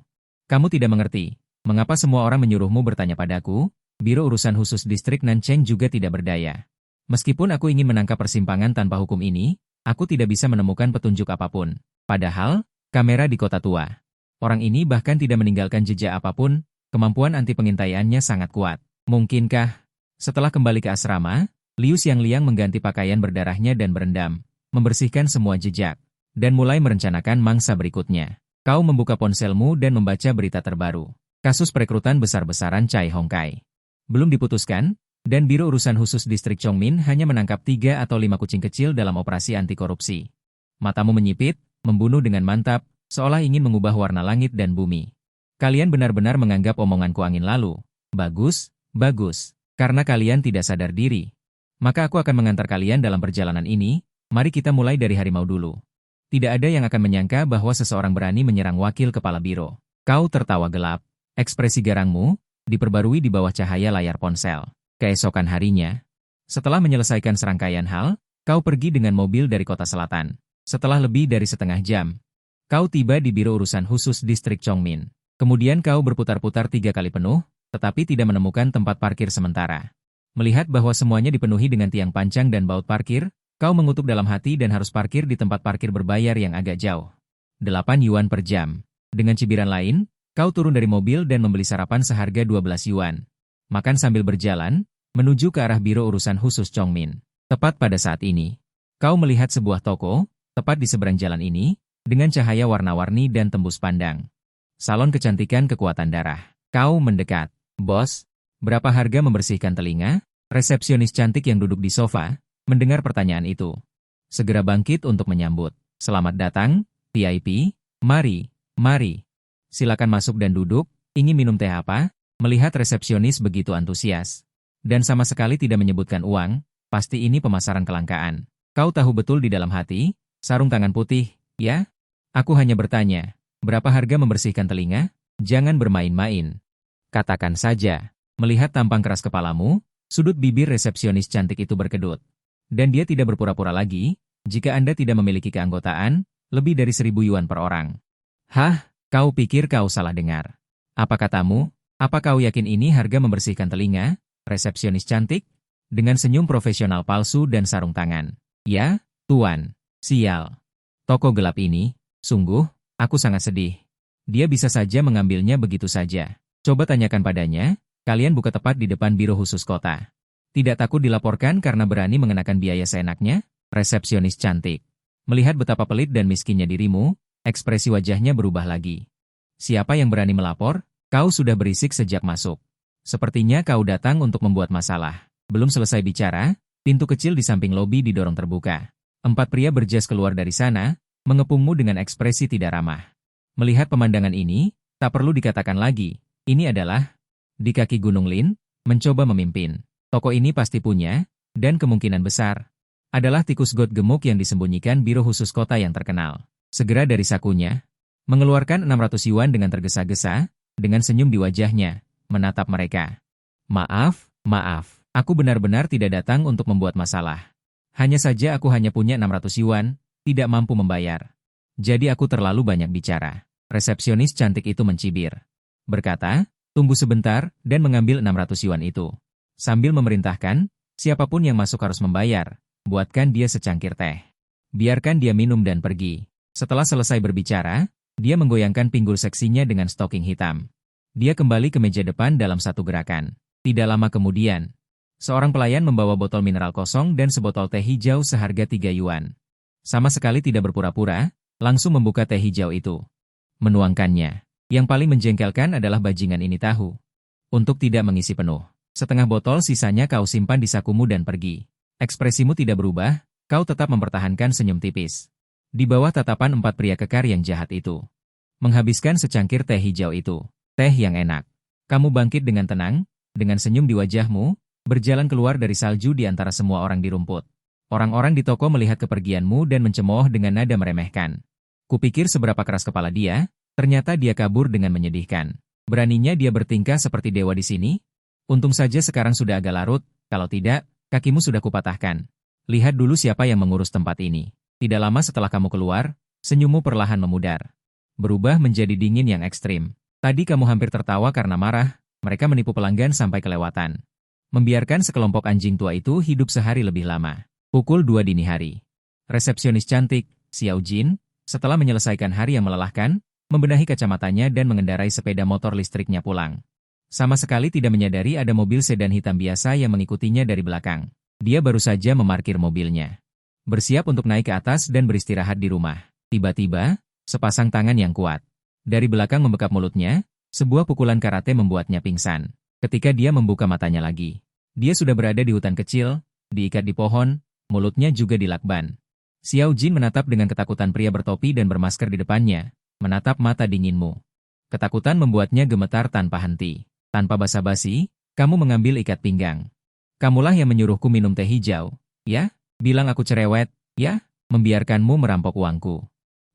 Kamu tidak mengerti, mengapa semua orang menyuruhmu bertanya padaku, Biro Urusan Khusus Distrik Nancheng juga tidak berdaya. Meskipun aku ingin menangkap persimpangan tanpa hukum ini, aku tidak bisa menemukan petunjuk apapun. Padahal, kamera di kota tua. Orang ini bahkan tidak meninggalkan jejak apapun, kemampuan anti pengintaiannya sangat kuat. Mungkinkah? Setelah kembali ke asrama, Liu Xiangliang mengganti pakaian berdarahnya dan berendam, membersihkan semua jejak, dan mulai merencanakan mangsa berikutnya. Kau membuka ponselmu dan membaca berita terbaru. Kasus perekrutan besar-besaran Chai Hongkai belum diputuskan, dan Biro Urusan Khusus Distrik Chongmin hanya menangkap 3 atau 5 kucing kecil dalam operasi anti korupsi. Matamu menyipit, membunuh dengan mantap, seolah ingin mengubah warna langit dan bumi. Kalian benar-benar menganggap omonganku angin lalu. Bagus, bagus. Karena kalian tidak sadar diri. Maka aku akan mengantar kalian dalam perjalanan ini, mari kita mulai dari harimau dulu. Tidak ada yang akan menyangka bahwa seseorang berani menyerang wakil kepala biro. Kau tertawa gelap. Ekspresi garangmu diperbarui di bawah cahaya layar ponsel. Keesokan harinya, setelah menyelesaikan serangkaian hal, kau pergi dengan mobil dari kota selatan. Setelah lebih dari setengah jam, kau tiba di Biro Urusan Khusus Distrik Chongmin. Kemudian kau berputar-putar 3 kali penuh, tetapi tidak menemukan tempat parkir sementara. Melihat bahwa semuanya dipenuhi dengan tiang pancang dan baut parkir, kau mengutuk dalam hati dan harus parkir di tempat parkir berbayar yang agak jauh. 8 yuan per jam. Dengan cibiran lain, kau turun dari mobil dan membeli sarapan seharga 12 yuan. Makan sambil berjalan, menuju ke arah Biro Urusan Khusus Chongmin. Tepat pada saat ini, kau melihat sebuah toko, tepat di seberang jalan ini, dengan cahaya warna-warni dan tembus pandang. Salon kecantikan kekuatan darah. Kau mendekat. Bos, berapa harga membersihkan telinga? Resepsionis cantik yang duduk di sofa, mendengar pertanyaan itu. Segera bangkit untuk menyambut. Selamat datang, VIP, mari, mari. Silakan masuk dan duduk, ingin minum teh apa? Melihat resepsionis begitu antusias. Dan sama sekali tidak menyebutkan uang, pasti ini pemasaran kelangkaan. Kau tahu betul di dalam hati, sarung tangan putih, ya? Aku hanya bertanya, berapa harga membersihkan telinga? Jangan bermain-main. Katakan saja, melihat tampang keras kepalamu, sudut bibir resepsionis cantik itu berkedut. Dan dia tidak berpura-pura lagi, jika Anda tidak memiliki keanggotaan, lebih dari 1.000 yuan per orang. Hah, kau pikir kau salah dengar? Apa katamu? Apa kau yakin ini harga membersihkan telinga? Resepsionis cantik, dengan senyum profesional palsu dan sarung tangan. Ya, Tuan. Sial. Toko gelap ini, sungguh, aku sangat sedih. Dia bisa saja mengambilnya begitu saja. Coba tanyakan padanya, kalian buka tepat di depan biro khusus kota. Tidak takut dilaporkan karena berani mengenakan biaya seenaknya? Resepsionis cantik. Melihat betapa pelit dan miskinnya dirimu, ekspresi wajahnya berubah lagi. Siapa yang berani melapor? Kau sudah berisik sejak masuk. Sepertinya kau datang untuk membuat masalah. Belum selesai bicara, pintu kecil di samping lobi didorong terbuka. 4 pria berjas keluar dari sana, mengepungmu dengan ekspresi tidak ramah. Melihat pemandangan ini, tak perlu dikatakan lagi, ini adalah di kaki Gunung Lin, mencoba memimpin. Toko ini pasti punya, dan kemungkinan besar, adalah tikus got gemuk yang disembunyikan biro khusus kota yang terkenal. Segera dari sakunya, mengeluarkan 600 yuan dengan tergesa-gesa, dengan senyum di wajahnya, menatap mereka. Maaf, aku benar-benar tidak datang untuk membuat masalah. Hanya saja aku hanya punya 600 yuan, tidak mampu membayar. Jadi aku terlalu banyak bicara. Resepsionis cantik itu mencibir. Berkata, tunggu sebentar, dan mengambil 600 yuan itu. Sambil memerintahkan, siapapun yang masuk harus membayar. Buatkan dia secangkir teh. Biarkan dia minum dan pergi. Setelah selesai berbicara, dia menggoyangkan pinggul seksinya dengan stocking hitam. Dia kembali ke meja depan dalam satu gerakan. Tidak lama kemudian, seorang pelayan membawa botol mineral kosong dan sebotol teh hijau seharga 3 yuan. Sama sekali tidak berpura-pura, langsung membuka teh hijau itu. Menuangkannya. Yang paling menjengkelkan adalah bajingan ini tahu. Untuk tidak mengisi penuh. Setengah botol sisanya kau simpan di sakumu dan pergi. Ekspresimu tidak berubah, kau tetap mempertahankan senyum tipis. Di bawah tatapan 4 pria kekar yang jahat itu. Menghabiskan secangkir teh hijau itu. Teh yang enak. Kamu bangkit dengan tenang, dengan senyum di wajahmu, berjalan keluar dari salju di antara semua orang di rumput. Orang-orang di toko melihat kepergianmu dan mencemooh dengan nada meremehkan. Kupikir seberapa keras kepala dia, ternyata dia kabur dengan menyedihkan. Beraninya dia bertingkah seperti dewa di sini? Untung saja sekarang sudah agak larut, kalau tidak, kakimu sudah kupatahkan. Lihat dulu siapa yang mengurus tempat ini. Tidak lama setelah kamu keluar, senyummu perlahan memudar. Berubah menjadi dingin yang ekstrim. Tadi kamu hampir tertawa karena marah, mereka menipu pelanggan sampai kelewatan. Membiarkan sekelompok anjing tua itu hidup sehari lebih lama. Pukul 2 dini hari. Resepsionis cantik, Xiao Jin, setelah menyelesaikan hari yang melelahkan, membenahi kacamatanya dan mengendarai sepeda motor listriknya pulang. Sama sekali tidak menyadari ada mobil sedan hitam biasa yang mengikutinya dari belakang. Dia baru saja memarkir mobilnya. Bersiap untuk naik ke atas dan beristirahat di rumah. Tiba-tiba, sepasang tangan yang kuat dari belakang membekap mulutnya, sebuah pukulan karate membuatnya pingsan. Ketika dia membuka matanya lagi, dia sudah berada di hutan kecil, diikat di pohon, mulutnya juga dilakban. Xiao Jin menatap dengan ketakutan pria bertopi dan bermasker di depannya, menatap mata dinginmu. Ketakutan membuatnya gemetar tanpa henti. Tanpa basa-basi, kamu mengambil ikat pinggang. Kamulah yang menyuruhku minum teh hijau, ya? Bilang aku cerewet, ya? Membiarkanmu merampok uangku.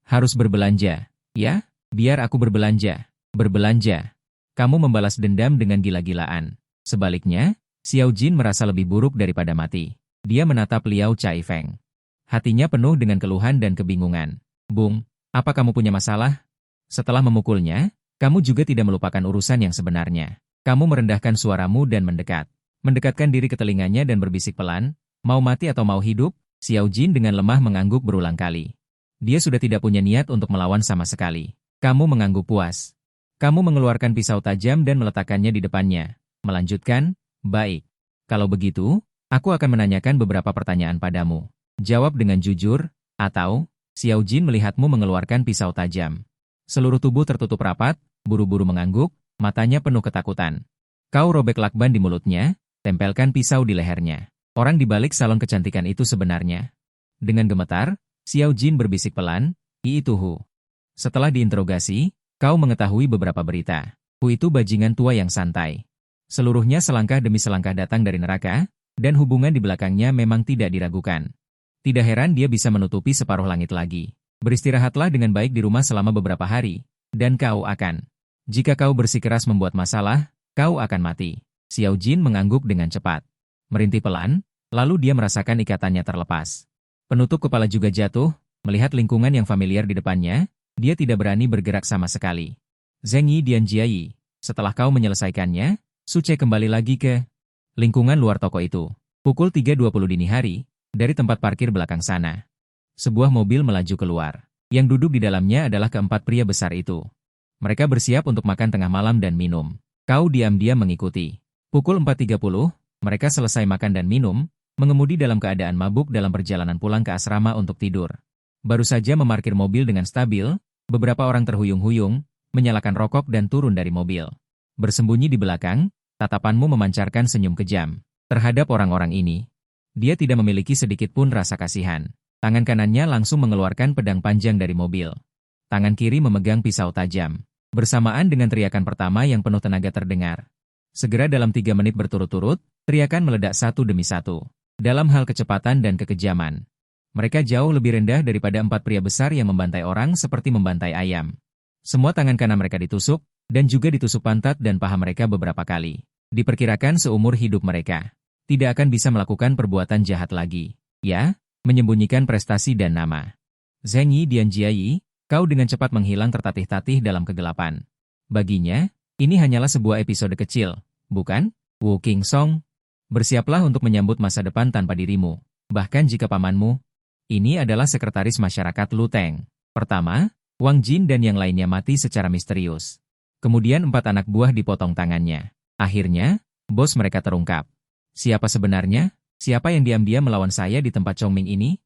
Harus berbelanja, ya? Biar aku berbelanja. Berbelanja. Kamu membalas dendam dengan gila-gilaan. Sebaliknya, Xiao Jin merasa lebih buruk daripada mati. Dia menatap Liao Chai Feng. Hatinya penuh dengan keluhan dan kebingungan. Bung, apa kamu punya masalah? Setelah memukulnya, kamu juga tidak melupakan urusan yang sebenarnya. Kamu merendahkan suaramu dan mendekat. Mendekatkan diri ke telinganya dan berbisik pelan, mau mati atau mau hidup? Xiao Jin dengan lemah mengangguk berulang kali. Dia sudah tidak punya niat untuk melawan sama sekali. Kamu mengangguk puas. Kamu mengeluarkan pisau tajam dan meletakkannya di depannya. Melanjutkan, baik. Kalau begitu, aku akan menanyakan beberapa pertanyaan padamu. Jawab dengan jujur, atau, Xiao Jin melihatmu mengeluarkan pisau tajam. Seluruh tubuh tertutup rapat, buru-buru mengangguk, matanya penuh ketakutan. Kau robek lakban di mulutnya, tempelkan pisau di lehernya. Orang di balik salon kecantikan itu sebenarnya. Dengan gemetar, Xiao Jin berbisik pelan, "Itu Hu." Setelah diinterogasi, kau mengetahui beberapa berita. Hu itu bajingan tua yang santai. Seluruhnya selangkah demi selangkah datang dari neraka, dan hubungan di belakangnya memang tidak diragukan. Tidak heran dia bisa menutupi separuh langit lagi. Beristirahatlah dengan baik di rumah selama beberapa hari, dan kau akan. Jika kau bersikeras membuat masalah, kau akan mati. Xiao Jin mengangguk dengan cepat. Merintih pelan, lalu dia merasakan ikatannya terlepas. Penutup kepala juga jatuh, melihat lingkungan yang familiar di depannya, dia tidak berani bergerak sama sekali. Zheng Yi Dianjiayi, Setelah kau menyelesaikannya, Suce kembali lagi ke lingkungan luar toko itu. Pukul 3.20 dini hari, dari tempat parkir belakang sana. Sebuah mobil melaju keluar. Yang duduk di dalamnya adalah keempat pria besar itu. Mereka bersiap untuk makan tengah malam dan minum. Kau diam-diam mengikuti. Pukul 4.30, mereka selesai makan dan minum, mengemudi dalam keadaan mabuk dalam perjalanan pulang ke asrama untuk tidur. Baru saja memarkir mobil dengan stabil, beberapa orang terhuyung-huyung, menyalakan rokok dan turun dari mobil. Bersembunyi di belakang, tatapanmu memancarkan senyum kejam. Terhadap orang-orang ini, dia tidak memiliki sedikit pun rasa kasihan. Tangan kanannya langsung mengeluarkan pedang panjang dari mobil. Tangan kiri memegang pisau tajam. Bersamaan dengan teriakan pertama yang penuh tenaga terdengar. Segera dalam 3 menit berturut-turut, teriakan meledak satu demi satu. Dalam hal kecepatan dan kekejaman, mereka jauh lebih rendah daripada 4 pria besar yang membantai orang seperti membantai ayam. Semua tangan kanan mereka ditusuk, dan juga ditusuk pantat dan paha mereka beberapa kali. Diperkirakan seumur hidup mereka tidak akan bisa melakukan perbuatan jahat lagi. Ya, menyembunyikan prestasi dan nama. Zheng Yi Dianjiayi, kau dengan cepat menghilang tertatih-tatih dalam kegelapan. Baginya, ini hanyalah sebuah episode kecil, bukan? Wu Qingsong, bersiaplah untuk menyambut masa depan tanpa dirimu. Bahkan jika pamanmu, ini adalah sekretaris masyarakat Luteng. Pertama, Wang Jin dan yang lainnya mati secara misterius. Kemudian 4 anak buah dipotong tangannya. Akhirnya, bos mereka terungkap. Siapa sebenarnya? Siapa yang diam-diam melawan saya di tempat Chongming ini?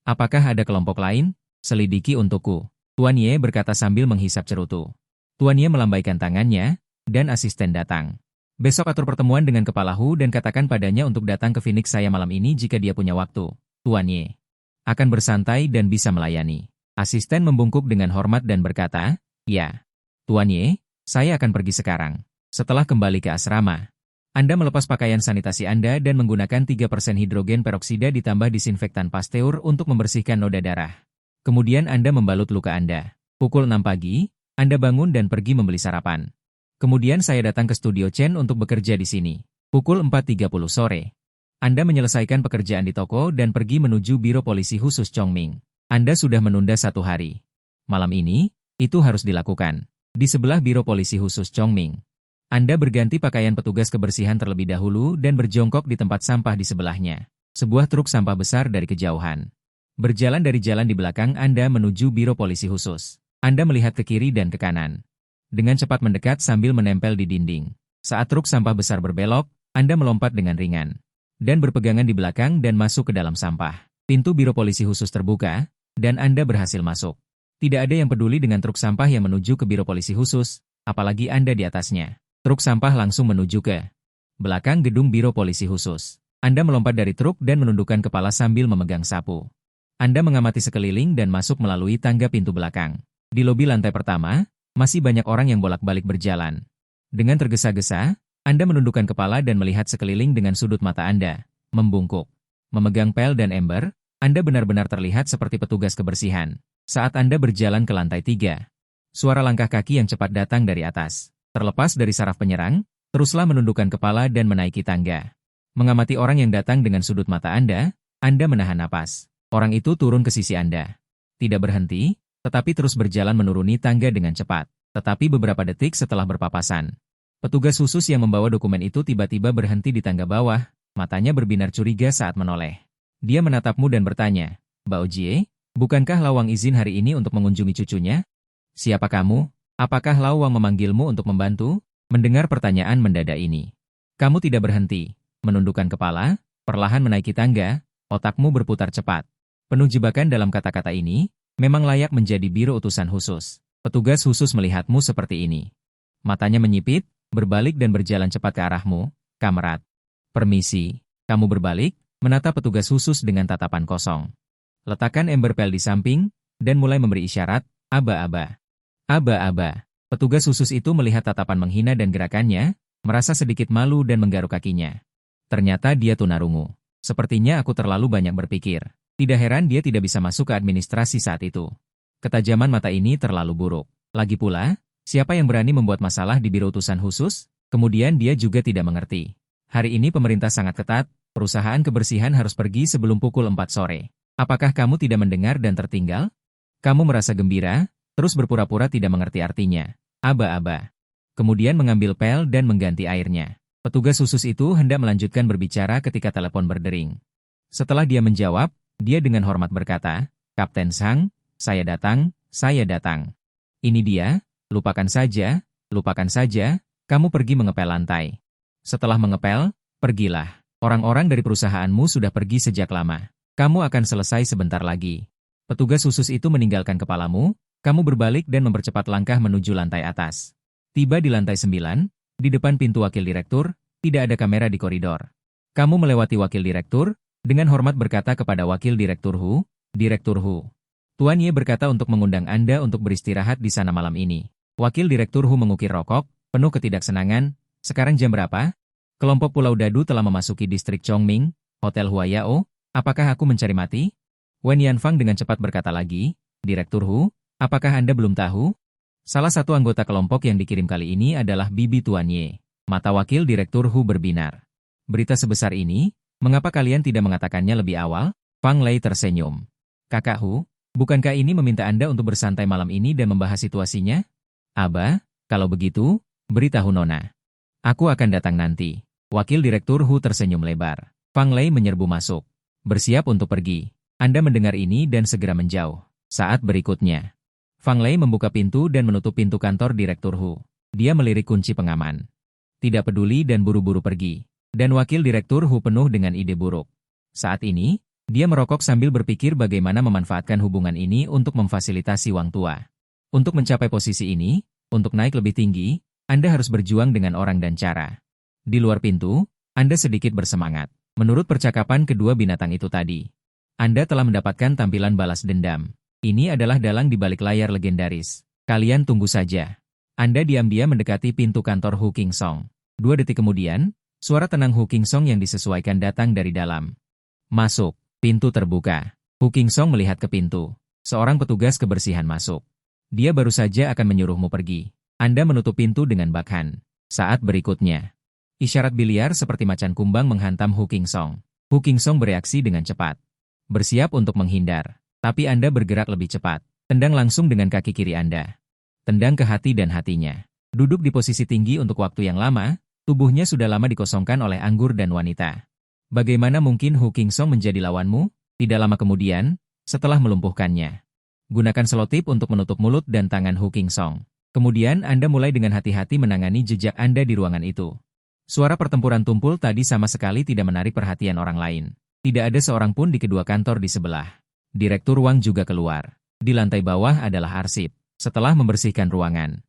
Apakah ada kelompok lain? Selidiki untukku. Tuan Ye berkata sambil menghisap cerutu. Tuan Ye melambaikan tangannya, dan asisten datang. Besok atur pertemuan dengan Kepala Hu dan katakan padanya untuk datang ke Phoenix saya malam ini jika dia punya waktu. Tuan Ye akan bersantai dan bisa melayani. Asisten membungkuk dengan hormat dan berkata, ya. Tuan Ye, saya akan pergi sekarang. Setelah kembali ke asrama, Anda melepas pakaian sanitasi Anda dan menggunakan 3% hidrogen peroksida ditambah disinfektan Pasteur untuk membersihkan noda darah. Kemudian Anda membalut luka Anda. Pukul 6 pagi, Anda bangun dan pergi membeli sarapan. Kemudian saya datang ke studio Chen untuk bekerja di sini. Pukul 4.30 sore. Anda menyelesaikan pekerjaan di toko dan pergi menuju Biro Polisi Khusus Chongming. Anda sudah menunda 1 hari. Malam ini, itu harus dilakukan. Di sebelah Biro Polisi Khusus Chongming. Anda berganti pakaian petugas kebersihan terlebih dahulu dan berjongkok di tempat sampah di sebelahnya. Sebuah truk sampah besar dari kejauhan. Berjalan dari jalan di belakang Anda menuju Biro Polisi Khusus. Anda melihat ke kiri dan ke kanan. Dengan cepat mendekat sambil menempel di dinding. Saat truk sampah besar berbelok, Anda melompat dengan ringan. Dan berpegangan di belakang dan masuk ke dalam sampah. Pintu Biro Polisi Khusus terbuka, dan Anda berhasil masuk. Tidak ada yang peduli dengan truk sampah yang menuju ke Biro Polisi Khusus, apalagi Anda di atasnya. Truk sampah langsung menuju ke belakang gedung Biro Polisi Khusus. Anda melompat dari truk dan menundukkan kepala sambil memegang sapu. Anda mengamati sekeliling dan masuk melalui tangga pintu belakang. Di lobi lantai pertama, masih banyak orang yang bolak-balik berjalan. Dengan tergesa-gesa, Anda menundukkan kepala dan melihat sekeliling dengan sudut mata Anda. Membungkuk. Memegang pel dan ember, Anda benar-benar terlihat seperti petugas kebersihan. Saat Anda berjalan ke lantai 3, suara langkah kaki yang cepat datang dari atas. Terlepas dari saraf penyerang, teruslah menundukkan kepala dan menaiki tangga. Mengamati orang yang datang dengan sudut mata Anda menahan napas. Orang itu turun ke sisi Anda. Tidak berhenti, tetapi terus berjalan menuruni tangga dengan cepat. Tetapi beberapa detik setelah berpapasan, petugas khusus yang membawa dokumen itu tiba-tiba berhenti di tangga bawah, matanya berbinar curiga saat menoleh. Dia menatapmu dan bertanya, Bao Jie, bukankah Lawang izin hari ini untuk mengunjungi cucunya? Siapa kamu? Apakah Lawang memanggilmu untuk membantu? Mendengar pertanyaan mendadak ini, kamu tidak berhenti, menundukkan kepala, perlahan menaiki tangga, otakmu berputar cepat. Penuh jebakan dalam kata-kata ini, memang layak menjadi biro utusan khusus. Petugas khusus melihatmu seperti ini. Matanya menyipit, berbalik dan berjalan cepat ke arahmu, kamerat. Permisi, kamu berbalik, menatap petugas khusus dengan tatapan kosong. Letakkan ember pel di samping, dan mulai memberi isyarat, aba-aba. Aba-aba. Petugas khusus itu melihat tatapan menghina dan gerakannya, merasa sedikit malu dan menggaruk kakinya. Ternyata dia tunarungu. Sepertinya aku terlalu banyak berpikir. Tidak heran dia tidak bisa masuk ke administrasi saat itu. Ketajaman mata ini terlalu buruk. Lagi pula, siapa yang berani membuat masalah di biro utusan khusus? Kemudian dia juga tidak mengerti. Hari ini pemerintah sangat ketat, perusahaan kebersihan harus pergi sebelum pukul 4 sore. Apakah kamu tidak mendengar dan tertinggal? Kamu merasa gembira? Terus berpura-pura tidak mengerti artinya. Aba-aba. Kemudian mengambil pel dan mengganti airnya. Petugas khusus itu hendak melanjutkan berbicara ketika telepon berdering. Setelah dia menjawab, dia dengan hormat berkata, "Kapten Sang, saya datang, saya datang." "Ini dia, lupakan saja, kamu pergi mengepel lantai. Setelah mengepel, pergilah. Orang-orang dari perusahaanmu sudah pergi sejak lama. Kamu akan selesai sebentar lagi." Petugas khusus itu meninggalkan kepalamu, kamu berbalik dan mempercepat langkah menuju lantai atas. Tiba di lantai 9, di depan pintu wakil direktur, tidak ada kamera di koridor. Kamu melewati wakil direktur, dengan hormat berkata kepada wakil direktur Hu, "Direktur Hu, Tuan Ye berkata untuk mengundang Anda untuk beristirahat di sana malam ini." Wakil direktur Hu mengukir rokok, penuh ketidaksenangan. "Sekarang jam berapa?" "Kelompok Pulau Dadu telah memasuki distrik Chongming, Hotel Huayao. Apakah aku mencari mati?" Wen Yanfang dengan cepat berkata lagi, "Direktur Hu, apakah Anda belum tahu? Salah satu anggota kelompok yang dikirim kali ini adalah bibi Tuan Ye." Mata wakil direktur Hu berbinar. "Berita sebesar ini, mengapa kalian tidak mengatakannya lebih awal?" Fang Lei tersenyum. "Kakak Hu, bukankah ini meminta Anda untuk bersantai malam ini dan membahas situasinya?" "Aba, kalau begitu, beritahu Nona. Aku akan datang nanti." Wakil direktur Hu tersenyum lebar. Fang Lei menyerbu masuk. "Bersiap untuk pergi. Anda mendengar ini dan segera menjauh." Saat berikutnya, Fang Lei membuka pintu dan menutup pintu kantor direktur Hu. Dia melirik kunci pengaman. Tidak peduli dan buru-buru pergi. Dan wakil direktur Hu penuh dengan ide buruk. Saat ini, dia merokok sambil berpikir bagaimana memanfaatkan hubungan ini untuk memfasilitasi Wang Tua. Untuk mencapai posisi ini, untuk naik lebih tinggi, Anda harus berjuang dengan orang dan cara. Di luar pintu, Anda sedikit bersemangat. Menurut percakapan kedua binatang itu tadi, Anda telah mendapatkan tampilan balas dendam. Ini adalah dalang di balik layar legendaris. Kalian tunggu saja. Anda diam-diam mendekati pintu kantor Hu Kingsong. 2 detik kemudian, suara tenang Hu Kingsong yang disesuaikan datang dari dalam. "Masuk." Pintu terbuka. Hu Kingsong melihat ke pintu. Seorang petugas kebersihan masuk. Dia baru saja akan menyuruhmu pergi. Anda menutup pintu dengan bakhan. Saat berikutnya, isyarat biliar seperti macan kumbang menghantam Hu Kingsong. Hu Kingsong bereaksi dengan cepat. Bersiap untuk menghindar. Tapi Anda bergerak lebih cepat. Tendang langsung dengan kaki kiri Anda. Tendang ke hati dan hatinya. Duduk di posisi tinggi untuk waktu yang lama, tubuhnya sudah lama dikosongkan oleh anggur dan wanita. Bagaimana mungkin Hu Kingsong menjadi lawanmu? Tidak lama kemudian, setelah melumpuhkannya, gunakan selotip untuk menutup mulut dan tangan Hu Kingsong. Kemudian Anda mulai dengan hati-hati menangani jejak Anda di ruangan itu. Suara pertempuran tumpul tadi sama sekali tidak menarik perhatian orang lain. Tidak ada seorang pun di kedua kantor di sebelah. Direktur Wang juga keluar. Di lantai bawah adalah arsip. Setelah membersihkan ruangan,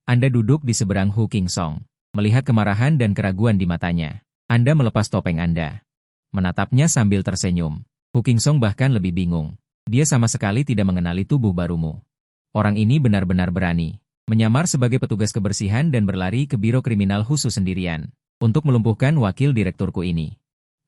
Anda duduk di seberang Hu Kingsong. Melihat kemarahan dan keraguan di matanya, Anda melepas topeng Anda. Menatapnya sambil tersenyum. Hu Kingsong bahkan lebih bingung. Dia sama sekali tidak mengenali tubuh barumu. Orang ini benar-benar berani. Menyamar sebagai petugas kebersihan dan berlari ke biro kriminal khusus sendirian. Untuk melumpuhkan wakil direkturku ini.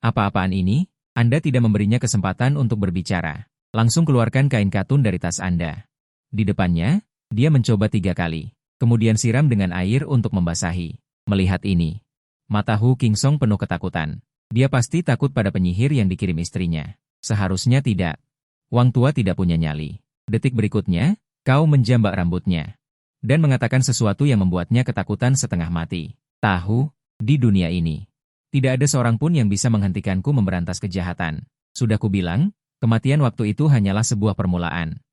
Apa-apaan ini? Anda tidak memberinya kesempatan untuk berbicara. Langsung keluarkan kain katun dari tas Anda. Di depannya, dia mencoba 3 kali. Kemudian siram dengan air untuk membasahi. Melihat ini, mata Hu Kingsong penuh ketakutan. Dia pasti takut pada penyihir yang dikirim istrinya. Seharusnya tidak. Wang Tua tidak punya nyali. Detik berikutnya, kau menjambak rambutnya. Dan mengatakan sesuatu yang membuatnya ketakutan setengah mati. Tahu, di dunia ini, tidak ada seorang pun yang bisa menghentikanku memberantas kejahatan. Sudah kubilang, kematian waktu itu hanyalah sebuah permulaan.